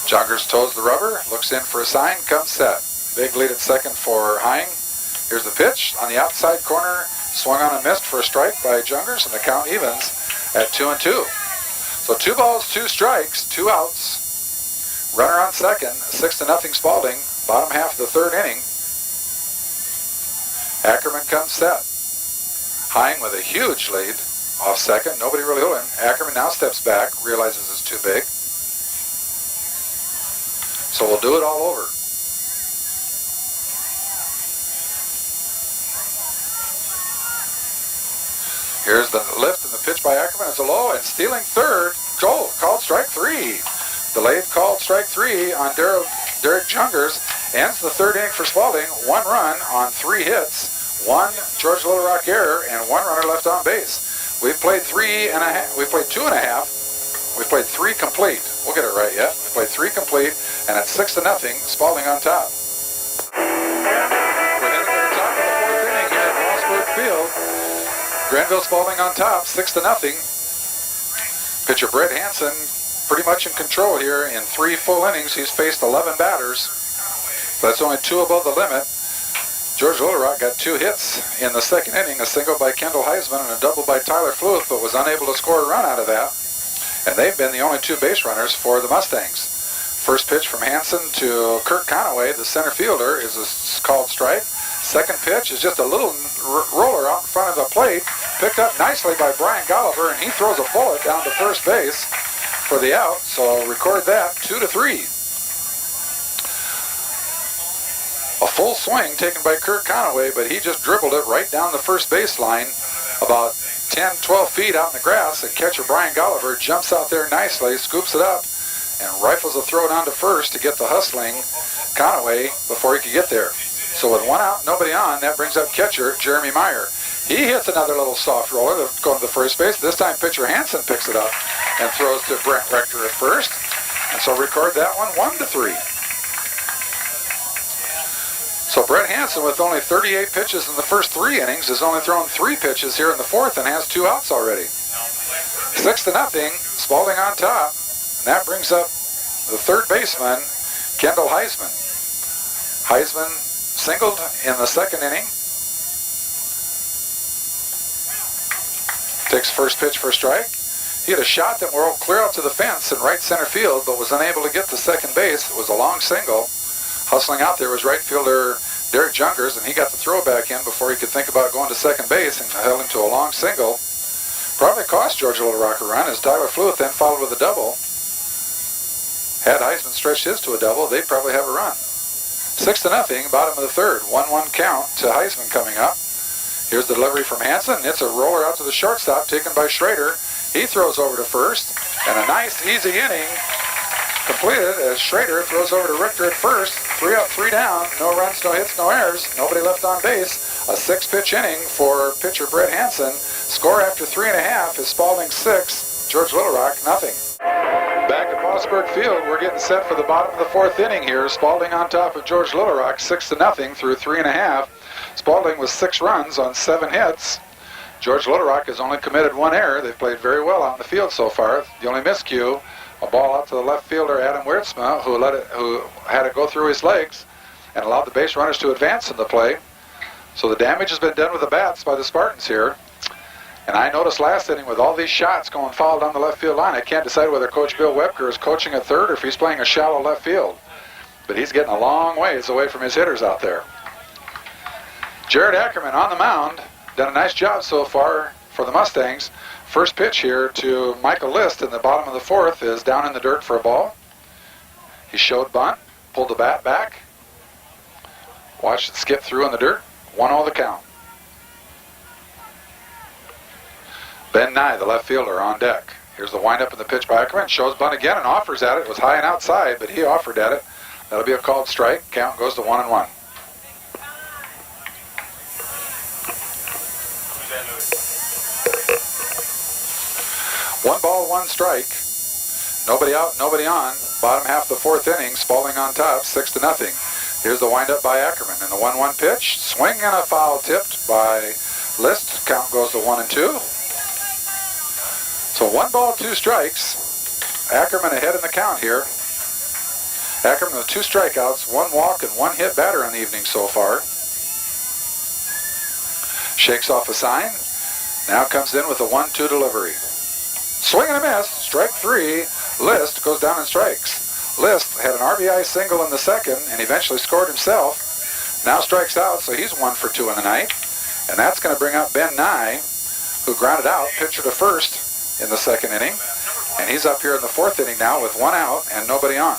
Jungers toes the rubber, looks in for a sign, comes set. Big lead at second for Hying. Here's the pitch on the outside corner, swung on and missed for a strike by Jungers, and the count evens at 2-2. So 2 balls, 2 strikes, 2 outs. Runner on second, 6-0 Spalding. Bottom half of the third inning. Ackerman comes set. Hying with a huge lead off second. Nobody really holding him. Ackerman now steps back, realizes it's too big. So we'll do it all over. Here's the lift and the pitch by Ackerman. It's a low, and stealing third. Joel called strike 3. Delayed called strike 3 on Derek Jungers. Ends the third inning for Spalding. 1 run on 3 hits, 1 George-Little Rock error, and 1 runner left on base. We've played 3.5. We've played 2.5. We've played 3 complete. We'll get it right yet. We played 3 complete, and at 6-0, Spalding on top. We're heading to the top of the 4th inning here at Vosburg Field. Granville Spalding on top, 6-0. Pitcher Brett Hansen pretty much in control here. In 3 full innings, he's faced 11 batters. So that's only 2 above the limit. George-Little Rock got 2 hits in the second inning, a single by Kendall Heisman and a double by Tyler Fluth, but was unable to score a run out of that. And they've been the only 2 base runners for the Mustangs. First pitch from Hansen to Kirk Conaway, the center fielder, is a called strike. Second pitch is just a little roller out in front of the plate, picked up nicely by Brian Golliver, and he throws a bullet down to first base for the out. So record that, 2-3. A full swing taken by Kirk Conaway, but he just dribbled it right down the first baseline, about 10, 12 feet out in the grass, and catcher Brian Golliver jumps out there nicely, scoops it up, and rifles a throw down to first to get the hustling Conaway before he could get there. So with 1 out, nobody on, that brings up catcher Jeremy Meyer. He hits another little soft roller that's going to the first base. This time pitcher Hansen picks it up and throws to Brent Rector at first. And so record that one, 1-3. So Brett Hansen, with only 38 pitches in the first 3 innings, has only thrown 3 pitches here in the 4th and has 2 outs already. 6-0, Spalding on top. And that brings up the third baseman, Kendall Heisman. Heisman singled in the second inning. Takes first pitch for a strike. He had a shot that rolled clear out to the fence in right center field, but was unable to get to second base. It was a long single. Hustling out there was right fielder Derek Jungers, and he got the throw back in before he could think about going to second base and held him to a long single. Probably cost George-Little Rock a run as Tyler Fluith then followed with a double. Had Heisman stretched his to a double, they'd probably have a run. 6-0, bottom of the third. 1-1 count to Heisman coming up. Here's the delivery from Hansen. It's a roller out to the shortstop taken by Schrader. He throws over to first, and a nice easy inning completed as Schrader throws over to Richter at first. 3 up, 3 down, no runs, no hits, no errors, nobody left on base. A 6-pitch inning for pitcher Brett Hansen. Score after 3.5 is Spalding 6, George-Little Rock nothing. Back at Vosburg Field, we're getting set for the bottom of the 4th inning here. Spalding on top of George-Little Rock 6-0 through 3.5. Spalding with 6 runs on 7 hits. George-Little Rock has only committed 1 error. They've played very well out in the field so far. The only miscue, a ball out to the left fielder Adam Wiertzma, who had it go through his legs and allowed the base runners to advance in the play. So the damage has been done with the bats by the Spartans here. And I noticed last inning with all these shots going foul down the left field line, I can't decide whether Coach Bill Webker is coaching at third or if he's playing a shallow left field. But he's getting a long ways away from his hitters out there. Jared Ackerman on the mound. Done a nice job so far for the Mustangs. First pitch here to Michael List in the bottom of the 4th is down in the dirt for a ball. He showed bunt, pulled the bat back. Watched it skip through in the dirt. 1-0 the count. Ben Nye, the left fielder, on deck. Here's the windup in the pitch by Ackerman. Shows bunt again and offers at it. It was high and outside, but he offered at it. That'll be a called strike. Count goes to 1-1. One ball, 1 strike. Nobody out, nobody on. Bottom half of the 4th inning. Spalding on top, 6-0. Here's the windup by Ackerman. And the 1-1 pitch. Swing and a foul tipped by List. Count goes to 1-2. So 1 ball, 2 strikes. Ackerman ahead in the count here. Ackerman with 2 strikeouts, 1 walk, and 1 hit batter in the evening so far. Shakes off a sign. Now comes in with a 1-2 delivery. Swing and a miss. Strike 3. List goes down and strikes. List had an RBI single in the 2nd and eventually scored himself. Now strikes out, so he's 1 for 2 in the night. And that's going to bring up Ben Nye, who grounded out, pitcher to first in the 2nd inning. And he's up here in the 4th inning now with 1 out and nobody on.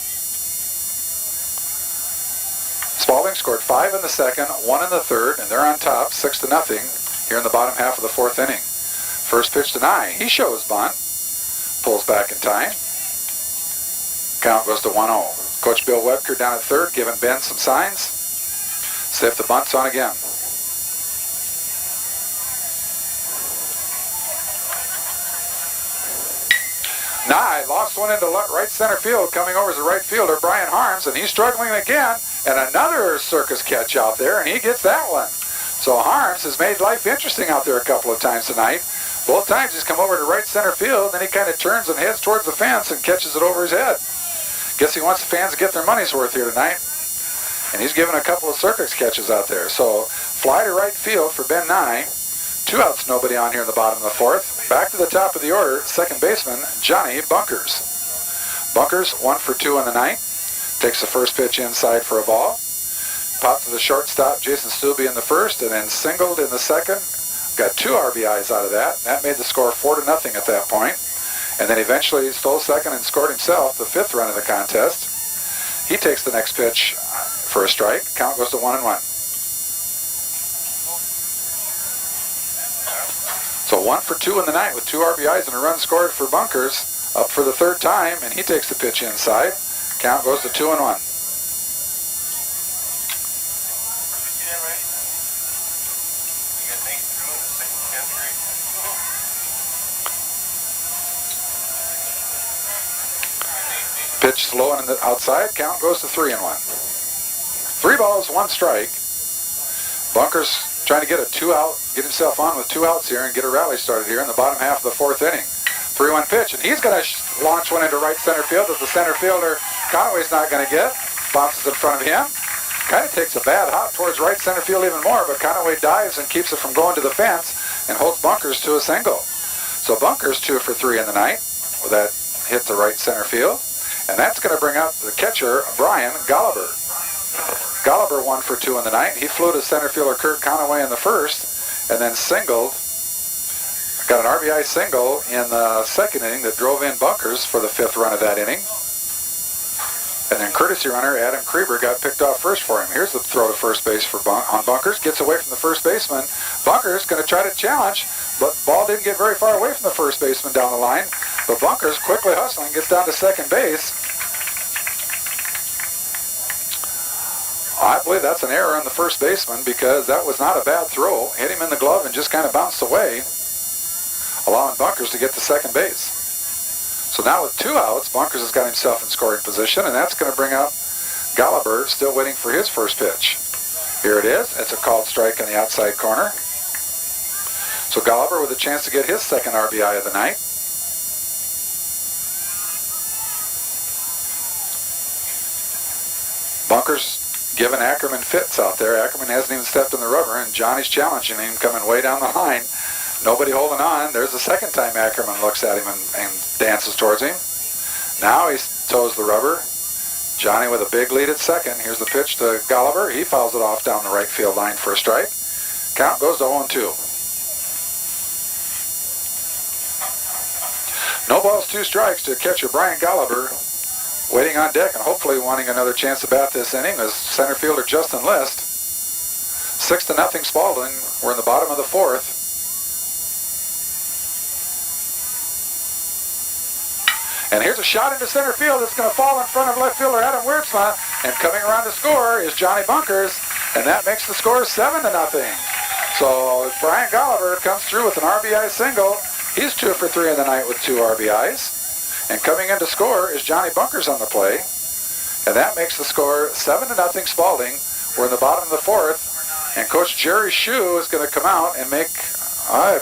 Spalding scored 5 in the 2nd, 1 in the 3rd, and they're on top 6-0 here in the bottom half of the 4th inning. First pitch to Nye. He shows bunt. Pulls back in time. Count goes to 1-0. Coach Bill Webker down at third, giving Ben some signs. See if the bunt's on again. Nye lost one into right center field. Coming over is the right fielder, Brian Harms, and he's struggling again. And another circus catch out there, and he gets that one. So Harms has made life interesting out there a couple of times tonight. Both times he's come over to right center field, then he kind of turns and heads towards the fence and catches it over his head. Guess he wants the fans to get their money's worth here tonight. And he's given a couple of circus catches out there. So fly to right field for Ben Nye. 2 outs, nobody on here in the bottom of the 4th. Back to the top of the order, second baseman, Johnny Bunkers. Bunkers, 1 for 2 in the night. Takes the first pitch inside for a ball. Popped to the shortstop, Jason Stubbe in the 1st, and then singled in the 2nd. Got 2 RBIs out of that. That made the score 4-0 at that point. And then eventually stole second and scored himself the 5th run of the contest. He takes the next pitch for a strike. Count goes to 1-1. So 1 for 2 in the night with 2 RBIs and a run scored for Bunkers. Up for the 3rd time, and he takes the pitch inside. Count goes to 2-1. Pitch slow and the outside. Count goes to 3-1. 3 balls, 1 strike. Bunkers trying to get a 2-out, get himself on with 2 outs here and get a rally started here in the bottom half of the 4th inning. 3-1 pitch, and he's going to launch one into right center field that the center fielder Conway's not going to get. Bounces in front of him. Kind of takes a bad hop towards right center field even more, but Conway dives and keeps it from going to the fence and holds Bunkers to a single. So Bunkers 2 for 3 in the night with that hit to right center field. And that's going to bring up the catcher, Brian Golliver. Golliver 1 for 2 in the night. He flew to center fielder Kurt Conaway in the first and then singled. Got an RBI single in the second inning that drove in Bunkers for the 5th run of that inning. And then courtesy runner Adam Krieber got picked off first for him. Here's the throw to first base for on Bunkers. Gets away from the first baseman. Bunkers going to try to challenge, but ball didn't get very far away from the first baseman down the line. But Bunkers quickly hustling gets down to second base. I believe that's an error on the first baseman because that was not a bad throw. Hit him in the glove and just kind of bounced away, allowing Bunkers to get to second base. So now with 2 outs, Bunkers has got himself in scoring position, and that's going to bring up Golliver, still waiting for his first pitch. Here it is. It's a called strike in the outside corner. So Golliver with a chance to get his second RBI of the night. Bunkers giving Ackerman fits out there. Ackerman hasn't even stepped in the rubber, and Johnny's challenging him, coming way down the line. Nobody holding on. There's the second time Ackerman looks at him and dances towards him. Now he toes the rubber. Johnny with a big lead at second. Here's the pitch to Golliver. He fouls it off down the right field line for a strike. Count goes to 0-2. No balls, 2 strikes to catcher Brian Golliver, waiting on deck and hopefully wanting another chance to bat this inning as center fielder Justin List. 6-0 Spalding. We're in the bottom of the 4th. And here's a shot into center field that's going to fall in front of left fielder Adam Wiertzma. And coming around to score is Johnny Bunkers. And that makes the score 7-0. So Brian Golliver comes through with an RBI single. He's 2 for 3 in the night with 2 RBIs. And coming in to score is Johnny Bunkers on the play. And that makes the score 7-0 Spalding. We're in the bottom of the 4th. And Coach Jerry Shue is going to come out and make...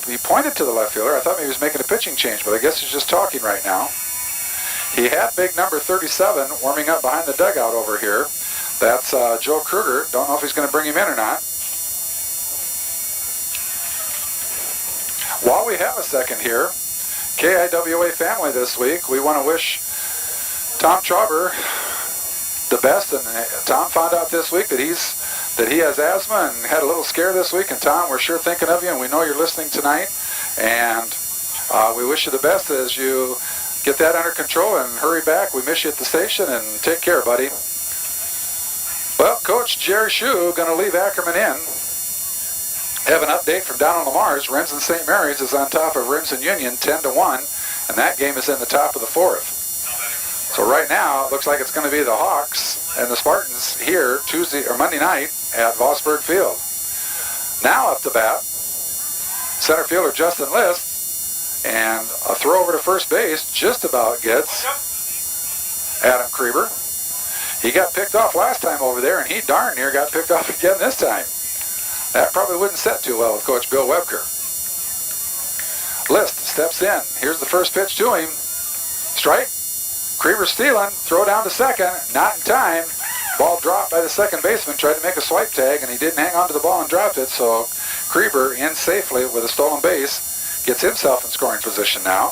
he pointed to the left fielder. I thought maybe he was making a pitching change, but I guess he's just talking right now. He had big number 37 warming up behind the dugout over here. That's Joe Kruger. Don't know if he's going to bring him in or not. While we have a second here, KIWA family this week, we want to wish Tom Trauber the best. And Tom found out this week that he has asthma and had a little scare this week. And Tom, we're sure thinking of you, and we know you're listening tonight. And we wish you the best as you get that under control and hurry back. We miss you at the station, and take care, buddy. Well, Coach Jerry Shue going to leave Ackerman in. Have an update from down on Lamar's. Remsen St. Mary's is on top of Remsen Union 10-1, and that game is in the top of the 4th. So right now, it looks like it's going to be the Hawks and the Spartans here Tuesday or Monday night at Vosburg Field. Now up to bat, center fielder Justin List. And a throw over to first base just about gets Adam Krieber. He got picked off last time over there, and he darn near got picked off again this time. That probably wouldn't set too well with Coach Bill Webker. List steps in. Here's the first pitch to him. Strike. Krieber stealing. Throw down to second. Not in time. Ball dropped by the second baseman. Tried to make a swipe tag, and he didn't hang on to the ball and dropped it. So Krieber in safely with a stolen base. Gets himself in scoring position now.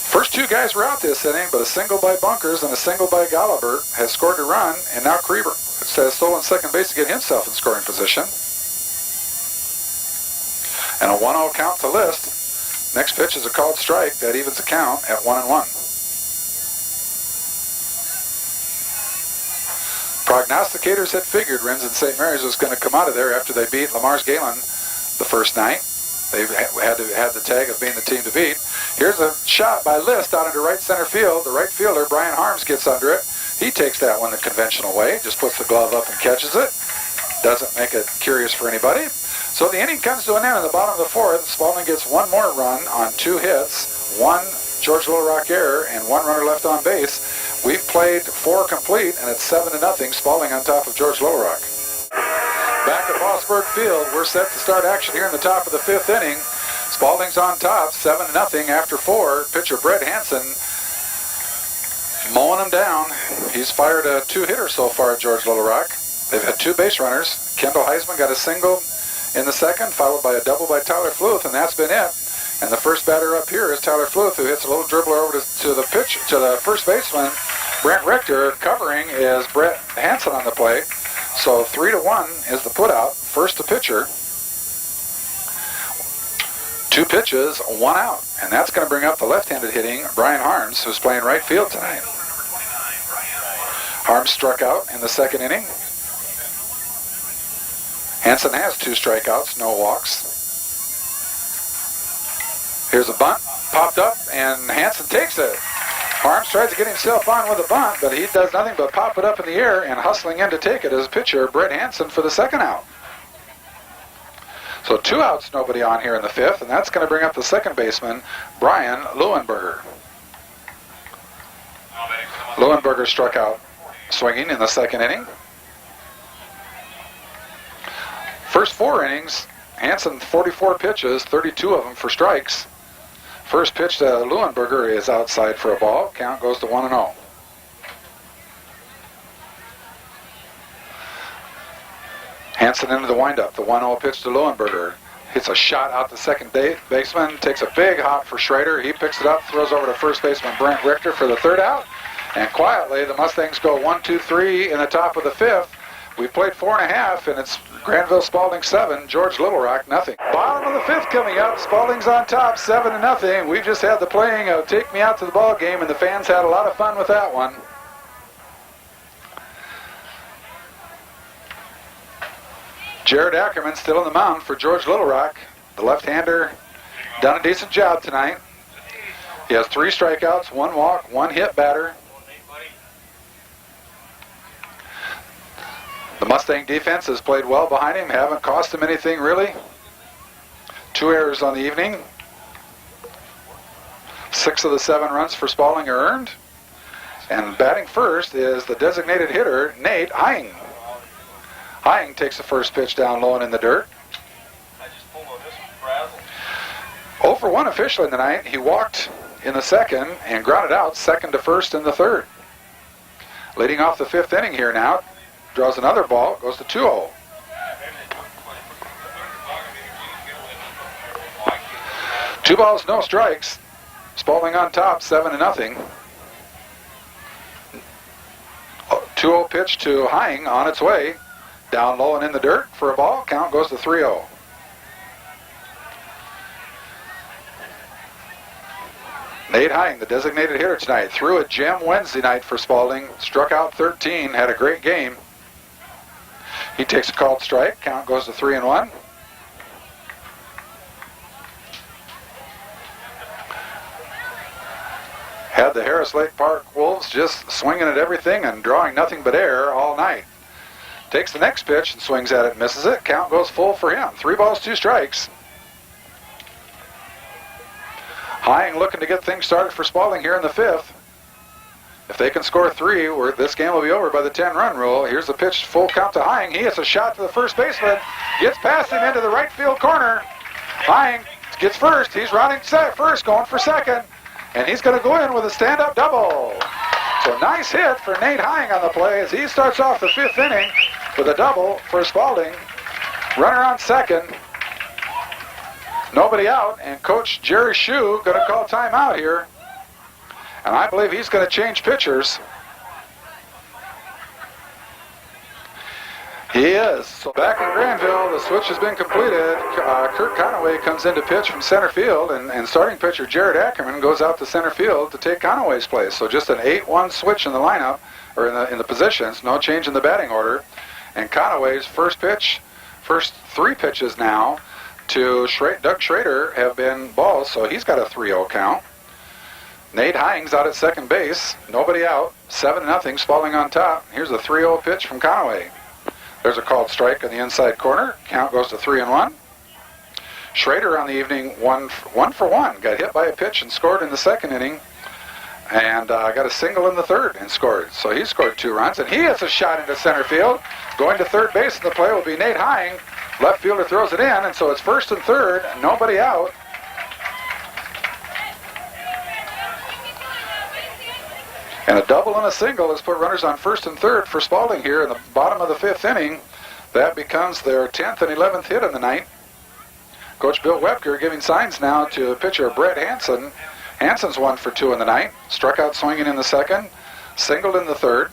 First 2 guys were out this inning, but a single by Bunkers and a single by Golliver has scored a run, and now Krieber has stolen second base to get himself in scoring position. And a 1-0 count to List. Next pitch is a called strike. That evens the count at 1-1. Prognosticators had figured Remsen St. Mary's was going to come out of there after they beat Lamar's Galen the first night. They had to have the tag of being the team to beat. Here's a shot by List out into right center field. The right fielder, Brian Harms, gets under it. He takes that one the conventional way, just puts the glove up and catches it. Doesn't make it curious for anybody. So the inning comes to an end in the bottom of the 4th. Spalding gets 1 more run on 2 hits, 1 George-Little Rock error, and 1 runner left on base. We've played 4 complete, and it's 7-0, Spalding on top of George-Little Rock. Back at Vosburg Field, we're set to start action here in the top of the 5th inning. Spalding's on top, 7-0 after 4. Pitcher Brett Hansen mowing him down. He's fired a 2-hitter so far at George-Little Rock. They've had 2 base runners. Kendall Heisman got a single in the second, followed by a double by Tyler Fluth, and that's been it. And the first batter up here is Tyler Fluth, who hits a little dribbler over to the first baseman, Brent Richter covering is Brett Hansen on the play. So 3-1 is the put out. First to pitcher. 2 pitches, 1 out. And that's going to bring up the left-handed hitting Brian Harms, who's playing right field tonight. Harms struck out in the second inning. Hansen has 2 strikeouts, no walks. Here's a bunt, popped up, and Hansen takes it. Harms tries to get himself on with a bunt, but he does nothing but pop it up in the air, and hustling in to take it is pitcher Brett Hansen for the second out. So 2 outs, nobody on here in the 5th, and that's going to bring up the second baseman, Brian Leuenberger. Leuenberger struck out swinging in the second inning. First 4 innings, Hansen 44 pitches, 32 of them for strikes. First pitch to Leuenberger is outside for a ball. Count goes to 1-0. Hansen into the windup. The 1-0 pitch to Leuenberger. Hits a shot out to second baseman. Takes a big hop for Schrader. He picks it up, throws over to first baseman Brent Richter for the third out. And quietly, the Mustangs go 1-2-3 in the top of the 5th. We've played 4.5, and it's Granville Spalding 7, George-Little Rock nothing. Bottom of the 5th coming up. Spalding's on top, 7-0. We've just had the playing of Take Me Out to the Ball Game, and the fans had a lot of fun with that one. Jared Ackerman still on the mound for George-Little Rock. The left-hander done a decent job tonight. He has 3 strikeouts, 1 walk, 1 hit batter. The Mustang defense has played well behind him, haven't cost him anything really. 2 errors on the evening. 6 of the 7 runs for Spalding are earned. And batting first is the designated hitter, Nate Hying. Hying takes the first pitch down low and in the dirt. 0 for 1 officially tonight. He walked in the second and grounded out second to first in the third. Leading off the 5th inning here now. Draws another ball, goes to 2-0. 2 balls, no strikes. Spalding on top, 7-0. 2-0 pitch to Hying on its way. Down low and in the dirt for a ball. Count goes to 3-0. Nate Hying, the designated hitter tonight, threw a gem Wednesday night for Spalding. Struck out 13, had a great game. He takes a called strike. Count goes to 3-1. Had the Harris Lake Park Wolves just swinging at everything and drawing nothing but air all night. Takes the next pitch and swings at it, misses it. Count goes full for him. 3 balls, 2 strikes. Hying looking to get things started for Spalding here in the 5th. If they can score 3, this game will be over by the 10-run rule. Here's the pitch, full count to Hying. He hits a shot to the first baseman. Gets past him into the right field corner. Hying gets first. He's running first, going for second. And he's going to go in with a stand-up double. So nice hit for Nate Hying on the play as he starts off the 5th inning with a double for Spalding. Runner on second. Nobody out, and Coach Jerry Shue going to call timeout here. And I believe he's going to change pitchers. He is. So back in Granville, the switch has been completed. Kurt Conaway comes in to pitch from center field, and starting pitcher Jared Ackerman goes out to center field to take Conaway's place. So just an 8-1 switch in the lineup, or in the positions, no change in the batting order. And Conaway's first 3 pitches now to Doug Schrader have been balls, so he's got a 3-0 count. Nate Hying's out at second base, nobody out, 7-0, Spalding on top. Here's a 3-0 pitch from Conaway. There's a called strike on the inside corner. Count goes to 3-1. Schrader on the evening, 1 for 1. Got hit by a pitch and scored in the second inning. And got a single in the third and scored. So he scored 2 runs. And he hits a shot into center field. Going to third base in the play will be Nate Hying. Left fielder throws it in. And so it's first and third. Nobody out. And a double and a single has put runners on first and third for Spalding here in the bottom of the 5th inning. That becomes their 10th and 11th hit of the night. Coach Bill Webker giving signs now to pitcher Brett Hansen. Hansen's 1 for 2 in the night. Struck out swinging in the second. Singled in the third.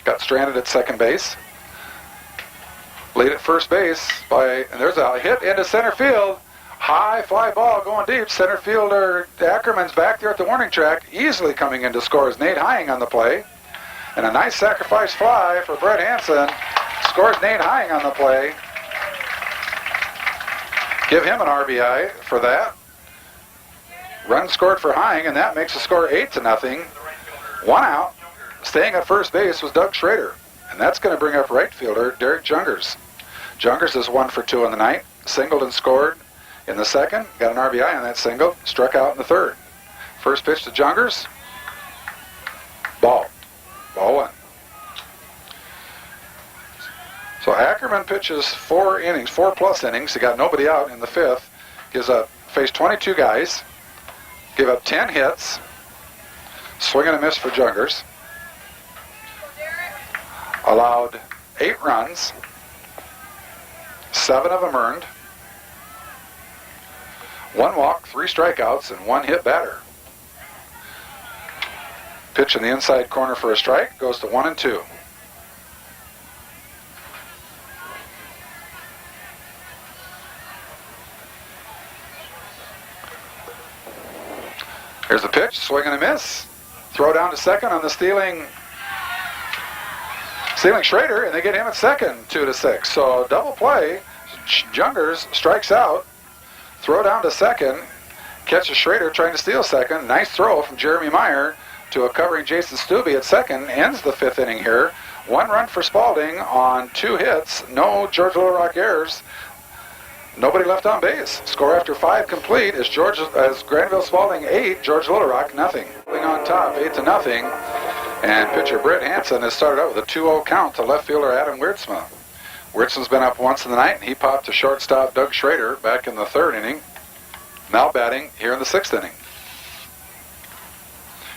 Got stranded at second base. Lead at first base and there's a hit into center field. High fly ball going deep. Center fielder Ackerman's back there at the warning track. Easily coming in to score is Nate Hying on the play. And a nice sacrifice fly for Brett Hansen. Scores Nate Hying on the play. Give him an RBI for that. Run scored for Hying, and that makes the score 8-0. 1 out. Staying at first base was Doug Schrader. And that's going to bring up right fielder Derek Jungers. Jungers is 1 for 2 in the night. Singled and scored in the second. Got an RBI on that single. Struck out in the third. First pitch to Jungers. Ball 1. So Ackerman pitches 4 innings, 4+ innings. He got nobody out in the fifth. Faced 22 guys. Gave up 10 hits. Swing and a miss for Jungers. Allowed 8 runs. 7 of them earned. 1 walk, 3 strikeouts, and 1 hit batter. Pitch in the inside corner for a strike. Goes to 1-2. Here's the pitch. Swing and a miss. Throw down to second on the stealing Schrader, and they get him at second, 2-6. So double play. Jungers strikes out. Throw down to second. Catches Schrader trying to steal second. Nice throw from Jeremy Meyer to a covering Jason Stubbe at second. Ends the 5th inning here. 1 run for Spalding on 2 hits. No George-Little Rock errors. Nobody left on base. Score after 5 complete is Granville Spalding 8, George-Little Rock nothing. On top, 8-0. And pitcher Britt Hansen has started out with a 2-0 count to left fielder Adam Wierdsma. Wierdsma's been up once in the night, and he popped to shortstop Doug Schrader back in the 3rd inning. Now batting here in the 6th inning.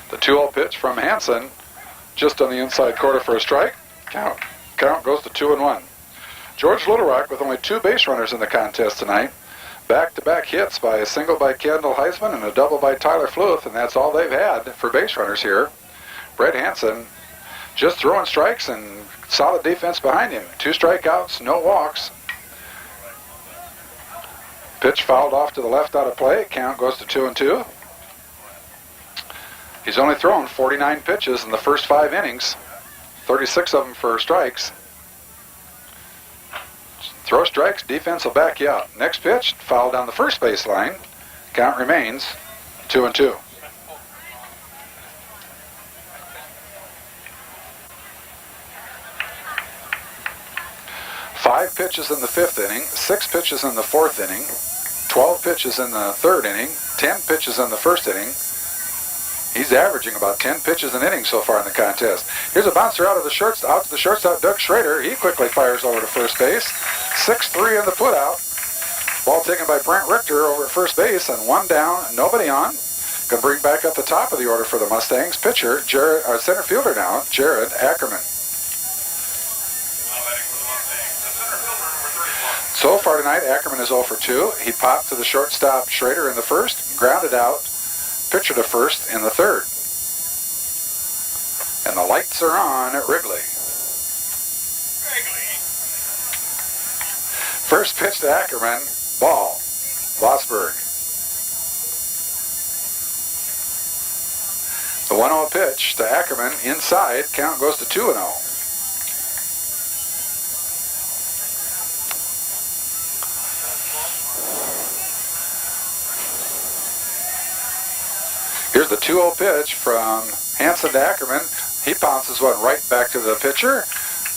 The 2-0 pitch from Hansen, just on the inside corner for a strike. Count goes to 2-1. George-Little Rock with only 2 base runners in the contest tonight. Back-to-back hits by a single by Kendall Heisman and a double by Tyler Fluth, and that's all they've had for base runners here. Brett Hansen just throwing strikes and solid defense behind him. 2 strikeouts, no walks. Pitch fouled off to the left out of play. Count goes to 2-2. He's only thrown 49 pitches in the first 5 innings, 36 of them for strikes. Throw strikes, defense will back you up. Next pitch, foul down the first base line. Count remains 2-2. Five pitches in the 5th inning, 6 pitches in the 4th inning, 12 pitches in the 3rd inning, 10 pitches in the 1st inning. He's averaging about 10 pitches an inning so far in the contest. Here's a bouncer out to the shortstop, Doug Schrader. He quickly fires over to first base. 6-3 in the putout. Ball taken by Brent Richter over at first base, and 1 down, nobody on. Going to bring back up the top of the order for the Mustangs. Pitcher, center fielder now, Jared Ackerman. So far tonight, Ackerman is 0 for 2. He popped to the shortstop Schrader in the 1st, grounded out. Pitcher to 1st in the 3rd. And the lights are on at Wrigley. First pitch to Ackerman, ball, Vosburg. The 1-0 pitch to Ackerman, inside, count goes to 2-0. Here's the 2-0 pitch from Hansen to Ackerman. He bounces one right back to the pitcher.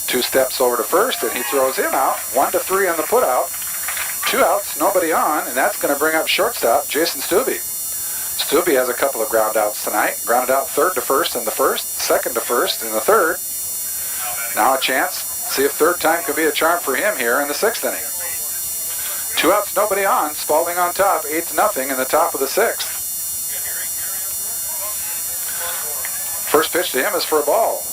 2 steps over to first, and he throws him out. 1-3 on the putout. 2 outs, nobody on, and that's going to bring up shortstop Jason Stubbe. Stubbe has a couple of ground outs tonight. Grounded out 3rd to 1st in the 1st, 2nd to 1st in the 3rd. Now a chance. See if 3rd time could be a charm for him here in the 6th inning. 2 outs, nobody on. Spalding on top, 8-0 in the top of the 6th. First pitch to him is for a ball.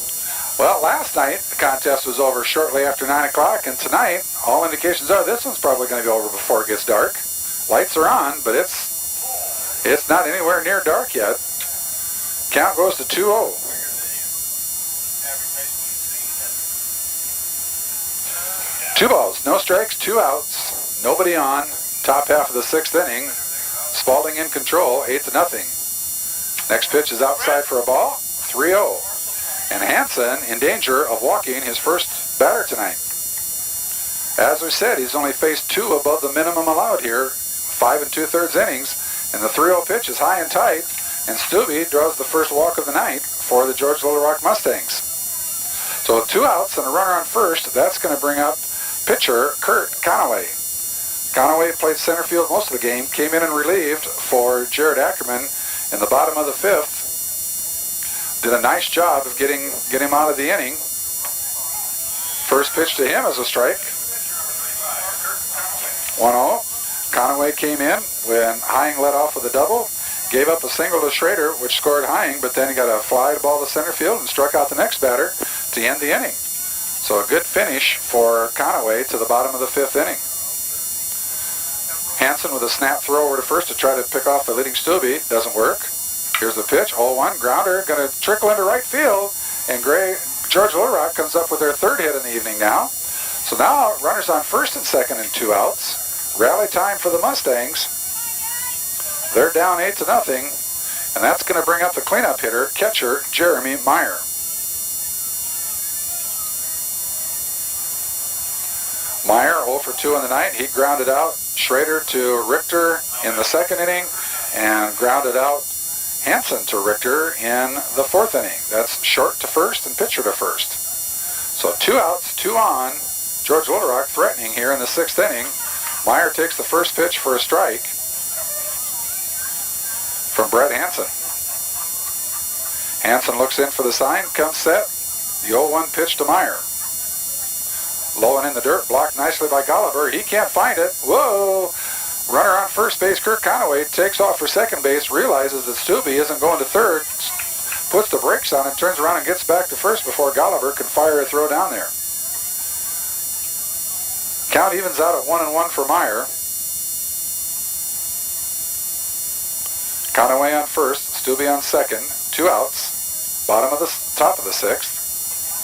Well, last night the contest was over shortly after 9 o'clock, and tonight all indications are this one's probably going to be over before it gets dark. Lights are on, but it's not anywhere near dark yet. Count goes to 2-0. 2 balls, no strikes, 2 outs, nobody on. Top half of the 6th inning. Spalding in control, 8-0. Next pitch is outside for a ball, 3-0. And Hansen in danger of walking his first batter tonight. As we said, he's only faced 2 above the minimum allowed here, 5 2/3 innings, and the 3-0 pitch is high and tight, and Stubbe draws the first walk of the night for the George-Little Rock Mustangs. So 2 outs and a runner on first, that's going to bring up pitcher Kurt Conaway. Conaway played center field most of the game, came in and relieved for Jared Ackerman in the bottom of the 5th. Did a nice job of getting him out of the inning. First pitch to him is a strike. 1-0. Conaway came in when Hying led off with a double. Gave up a single to Schrader, which scored Hying, but then he got a fly ball to center field and struck out the next batter to end the inning. So a good finish for Conaway to the bottom of the 5th inning. Hansen with a snap throw over to first to try to pick off the leading Stubbe. Doesn't work. Here's the pitch, 0-1, grounder, going to trickle into right field, and George-Little Rock comes up with their 3rd hit in the evening now. So now runners on first and second and 2 outs. Rally time for the Mustangs. They're down 8-0, and that's going to bring up the cleanup hitter, catcher Jeremy Meyer. Meyer 0 for 2 in the night. He grounded out Schrader to Richter in the 2nd inning and grounded out Hansen to Richter in the 4th inning. That's short to first and pitcher to first. So 2 outs, 2 on. George-Little Rock threatening here in the 6th inning. Meyer takes the first pitch for a strike from Brett Hansen. Hansen looks in for the sign, comes set. The 0-1 pitch to Meyer. Low and in the dirt, blocked nicely by Golliver. He can't find it. Whoa! Runner on first base, Kurt Conaway, takes off for second base, realizes that Stubbe isn't going to third, puts the brakes on and turns around and gets back to first before Golliver can fire a throw down there. Count evens out at 1-1 for Meyer. Conaway on first, Stubbe on second, 2 outs, top of the 6th.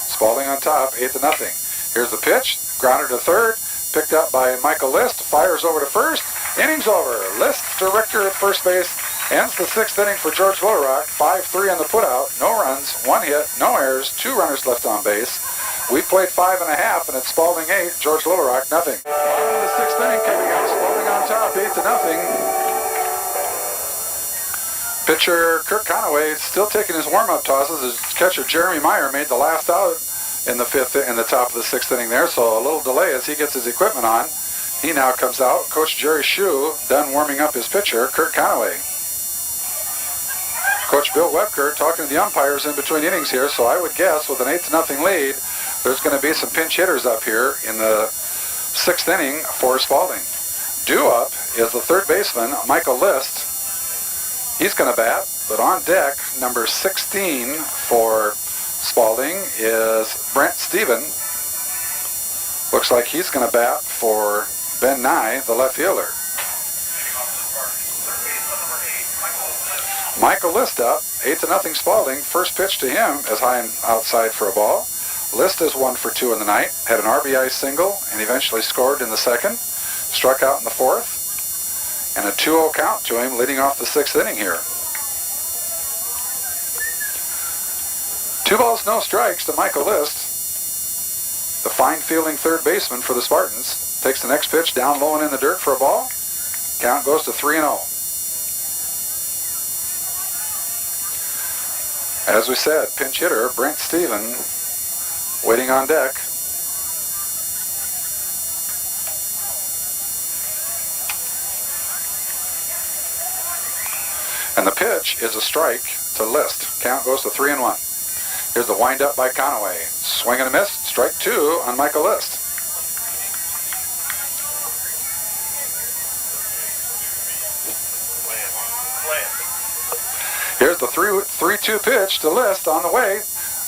Spalding on top, 8-0. Here's the pitch, grounder to third, picked up by Michael List, fires over to first, inning's over. List to Richter at first base, ends the 6th inning for George-Little Rock, 5-3 on the putout, no runs, 1 hit, no errors, 2 runners left on base. We played 5.5, and it's Spalding 8, George-Little Rock nothing. Bottom of the 6th inning coming out, Spalding on top, 8-0. Pitcher Kurt Conaway still taking his warm-up tosses as catcher Jeremy Meyer made the last out in the 5th, in the top of the 6th inning there, so a little delay as he gets his equipment on. He now comes out. Coach Jerry Shue done warming up his pitcher, Kurt Conaway. Coach Bill Webker talking to the umpires in between innings here, so I would guess with an 8-0 lead, there's going to be some pinch hitters up here in the 6th inning for Spalding. Due up is the 3rd baseman, Michael List. He's going to bat, but on deck, number 16 for Spalding is Brent Steven. Looks like he's going to bat for Ben Nye, the left fielder. Michael List up, 8-0 Spalding. First pitch to him is high and outside for a ball. List is 1 for 2 in the night, had an RBI single and eventually scored in the 2nd, struck out in the 4th, and a 2-0 count to him leading off the 6th inning here. 2 balls, no strikes to Michael List. The fine fielding 3rd baseman for the Spartans takes the next pitch down low and in the dirt for a ball. Count goes to 3-0. As we said, pinch hitter Brent Steven waiting on deck. And the pitch is a strike to List. Count goes to 3-1. Here's the windup by Conaway. Swing and a miss. Strike 2 on Michael List. Here's the 3-2 pitch to List on the way.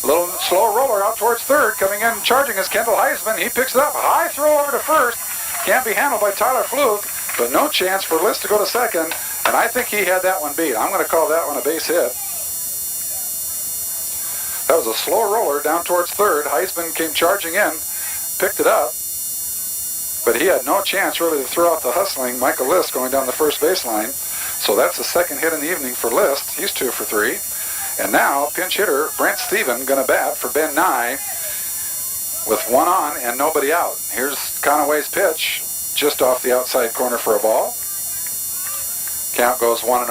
A little slow roller out towards third. Coming in charging is Kendall Heisman. He picks it up. High throw over to first. Can't be handled by Tyler Fluke, but no chance for List to go to second. And I think he had that one beat. I'm going to call that one a base hit. That was a slow roller down towards third. Heisman came charging in, picked it up, but he had no chance really to throw out the hustling Michael List going down the first baseline. So that's the second hit in the evening for List. He's 2 for 3. And now pinch hitter Brent Stephen going to bat for Ben Nye with 1 on and nobody out. Here's Conaway's pitch, just off the outside corner for a ball. Count goes 1-0.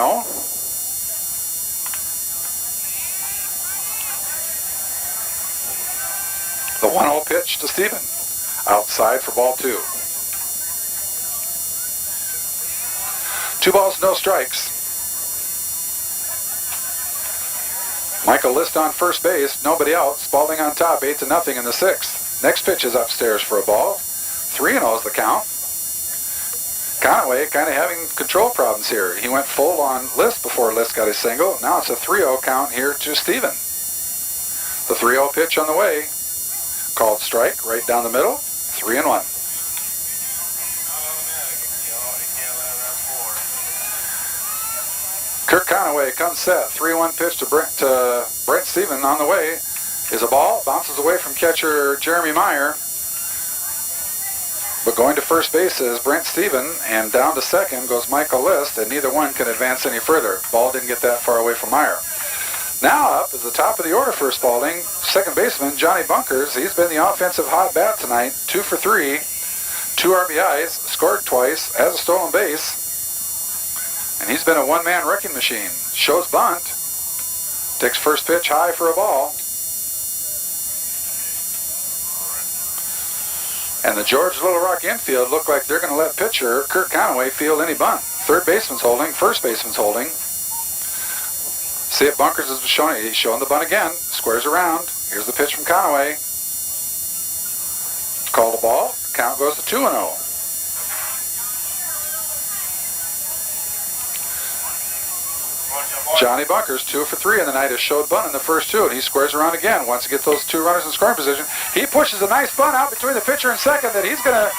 The 1-0 pitch to Stephen, outside for ball 2. 2 balls, no strikes. Michael List on first base, nobody out. Spalding on top, 8-0 in the 6th. Next pitch is upstairs for a ball. 3-0 is the count. Conaway kind of having control problems here. He went full on List before List got his single. Now it's a 3-0 count here to Stephen. The 3-0 pitch on the way. Called strike right down the middle. 3-1. Kirk Conaway comes set. 3-1 pitch to Brent Stephen on the way is a ball. Bounces away from catcher Jeremy Meyer. But going to first base is Brent Stephen, and down to second goes Michael List, and neither one can advance any further. Ball didn't get that far away from Meyer. Now up is the top of the order for Spalding, second baseman Johnny Bunkers. He's been the offensive hot bat tonight, 2 for 3, 2 RBIs, scored twice, has a stolen base. And he's been a one-man wrecking machine. Shows bunt. Takes first pitch high for a ball. And the George-Little Rock infield look like they're going to let pitcher Kirk Conaway field any bunt. Third baseman's holding. First baseman's holding. See it, Bunkers is showing it. He's showing the bunt again. Squares around. Here's the pitch from Conaway. Called a ball. Count goes to 2-0. Johnny Bunkers, 2 for 3 in the night, has showed bunt in the first 2, and he squares around again. Once he gets those 2 runners in scoring position, he pushes a nice bunt out between the pitcher and second that he's going to...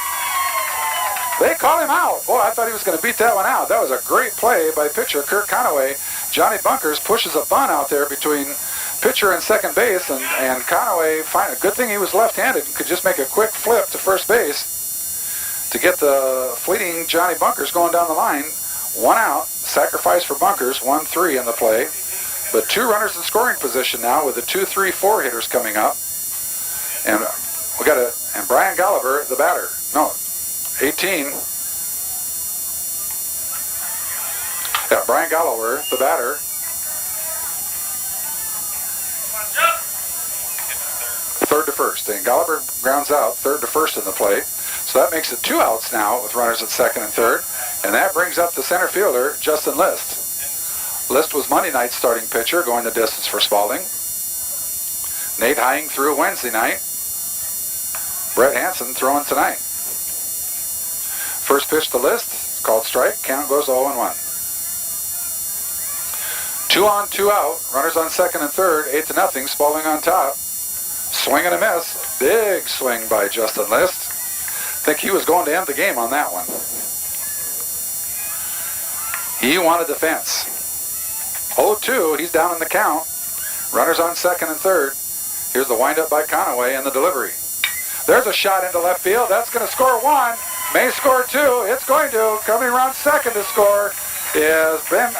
They call him out. Boy, I thought he was going to beat that one out. That was a great play by pitcher Kirk Conaway. Johnny Bunkers pushes a bunt out there between pitcher and second base, and Conaway, a good thing he was left-handed, could just make a quick flip to first base to get the fleeting Johnny Bunkers going down the line. 1 out, sacrifice for Bunkers, 1-3 in the play. But 2 runners in scoring position now with the 2-3-4 hitters coming up. And we got and Brian Golliver, the batter. No, 18. Yeah, Brian Golliver, the batter. Third to first. And Golliver grounds out, third to first in the play. So that makes it 2 outs now with runners at second and third. And that brings up the center fielder, Justin List. List was Monday night's starting pitcher, going the distance for Spalding. Nate Hying threw Wednesday night. Brett Hansen throwing tonight. First pitch to List, called strike. Count goes 0-1. 2 on, 2 out. Runners on second and third, 8-0. Spalding on top. Swing and a miss. Big swing by Justin List. I think he was going to end the game on that one. He wanted defense. 0-2, he's down in the count. Runners on second and third. Here's the windup by Conaway and the delivery. There's a shot into left field. That's going to score 1. May score 2. It's going to. Coming around second to score is Brent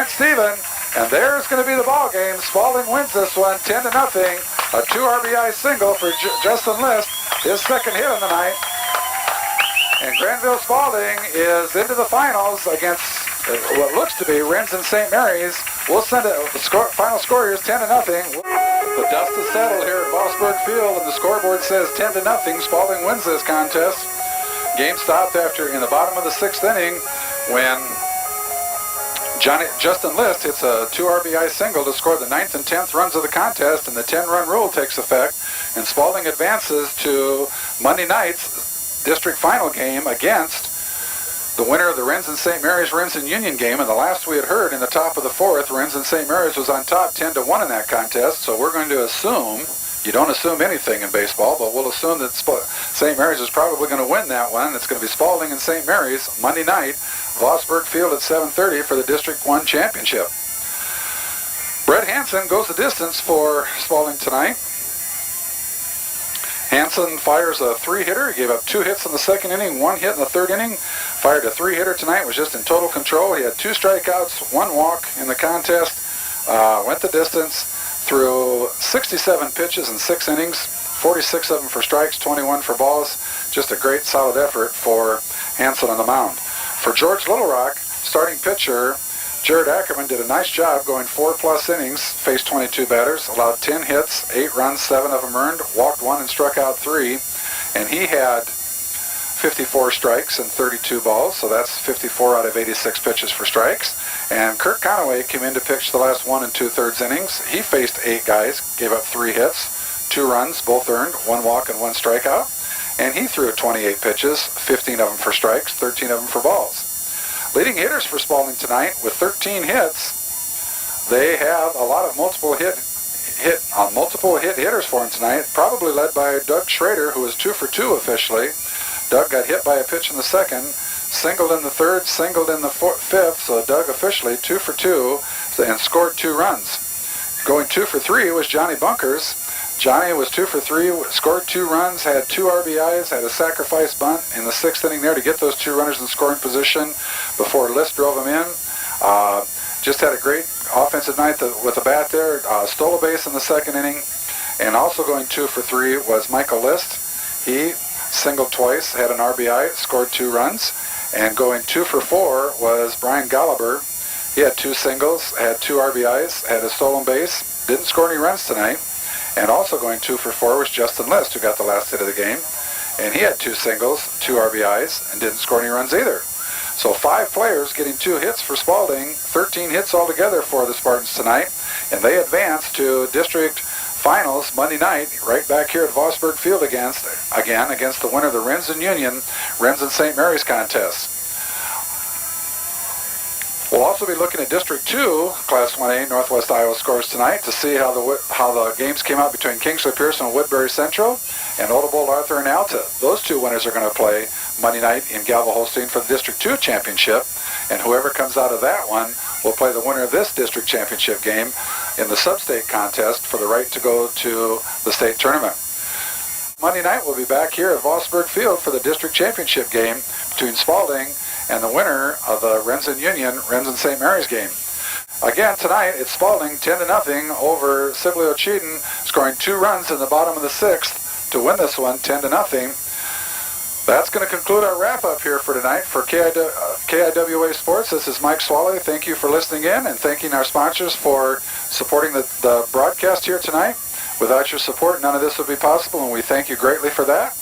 Stephen. And there's going to be the ball game. Spalding wins this one 10-0. A 2 RBI single for Justin List. His second hit of the night. And Granville Spalding is into the finals against what looks to be Rennes and St. Mary's. We'll send it. The final score here is 10-0. The dust is settled here at Vosburg Field, and the scoreboard says 10-0. Spalding wins this contest. Game stopped in the bottom of the 6th inning when Justin List hits a 2 RBI single to score the 9th and 10th runs of the contest, and the 10-run rule takes effect, and Spalding advances to Monday night's district final game against the winner of the Rennes and St. Mary's Rennes and Union game. And the last we had heard in the top of the 4th, Rennes and St. Mary's was on top 10-1 in that contest. So we're going to assume, you don't assume anything in baseball, but we'll assume that St. Mary's is probably going to win that one. It's going to be Spalding and St. Mary's Monday night, Vosburg Field at 7:30 for the District 1 championship. Brett Hansen goes the distance for Spalding tonight. Hansen fires a 3-hitter. He gave up 2 hits in the second inning, 1 hit in the third inning. Fired a 3-hitter tonight, was just in total control. He had 2 strikeouts, 1 walk in the contest. Went the distance, threw 67 pitches in 6 innings, 46 of them for strikes, 21 for balls. Just a great solid effort for Hansen on the mound. For George-Little Rock, starting pitcher Jared Ackerman did a nice job going 4+ innings, faced 22 batters, allowed 10 hits, 8 runs, 7 of them earned, walked 1 and struck out 3, and he had 54 strikes and 32 balls, so that's 54 out of 86 pitches for strikes. And Kirk Conaway came in to pitch the last 1 2/3 innings. He faced 8 guys, gave up 3 hits, 2 runs, both earned, 1 walk and 1 strikeout, and he threw 28 pitches, 15 of them for strikes, 13 of them for balls. Leading hitters for Spalding tonight with 13 hits. They have a lot of multiple hit hitters for him tonight, probably led by Doug Schrader, who was 2 for 2 officially. Doug got hit by a pitch in the second, singled in the third, singled in the fifth, so Doug officially 2 for 2 and scored 2 runs. Going 2 for 3 was Johnny Bunkers. Johnny was 2 for 3, scored 2 runs, had 2 RBIs, had a sacrifice bunt in the 6th inning there to get those 2 runners in scoring position before List drove him in. Just had a great offensive night with the bat there. Stole a base in the 2nd inning. And also going 2 for 3 was Michael List. He singled twice, had an RBI, scored 2 runs. And going 2 for 4 was Brian Golliber. He had 2 singles, had 2 RBIs, had a stolen base, didn't score any runs tonight. And also going 2 for 4 was Justin List, who got the last hit of the game. And he had 2 singles, 2 RBIs, and didn't score any runs either. So 5 players getting 2 hits for Spalding, 13 hits altogether for the Spartans tonight. And they advance to District Finals Monday night, right back here at Vosburg Field against the winner of the Rennes and Union, Rennes and St. Mary's contest. We'll also be looking at District 2, Class 1A, Northwest Iowa scores tonight to see how the games came out between Kingsley Pearson and Woodbury Central and Odebolt, Arthur, and Alta. Those 2 winners are going to play Monday night in Galva-Holstein for the District 2 championship, and whoever comes out of that one will play the winner of this district championship game in the sub-state contest for the right to go to the state tournament. Monday night we'll be back here at Vosburg Field for the district championship game between Spalding and the winner of the Rennes and Union, Rennes and St. Mary's game. Again, tonight, it's Spalding 10-0 over Sibley Ocheden, scoring 2 runs in the bottom of the 6th to win this one 10-0. That's going to conclude our wrap-up here for tonight for KIWA Sports. This is Mike Swalley. Thank you for listening in and thanking our sponsors for supporting the broadcast here tonight. Without your support, none of this would be possible, and we thank you greatly for that.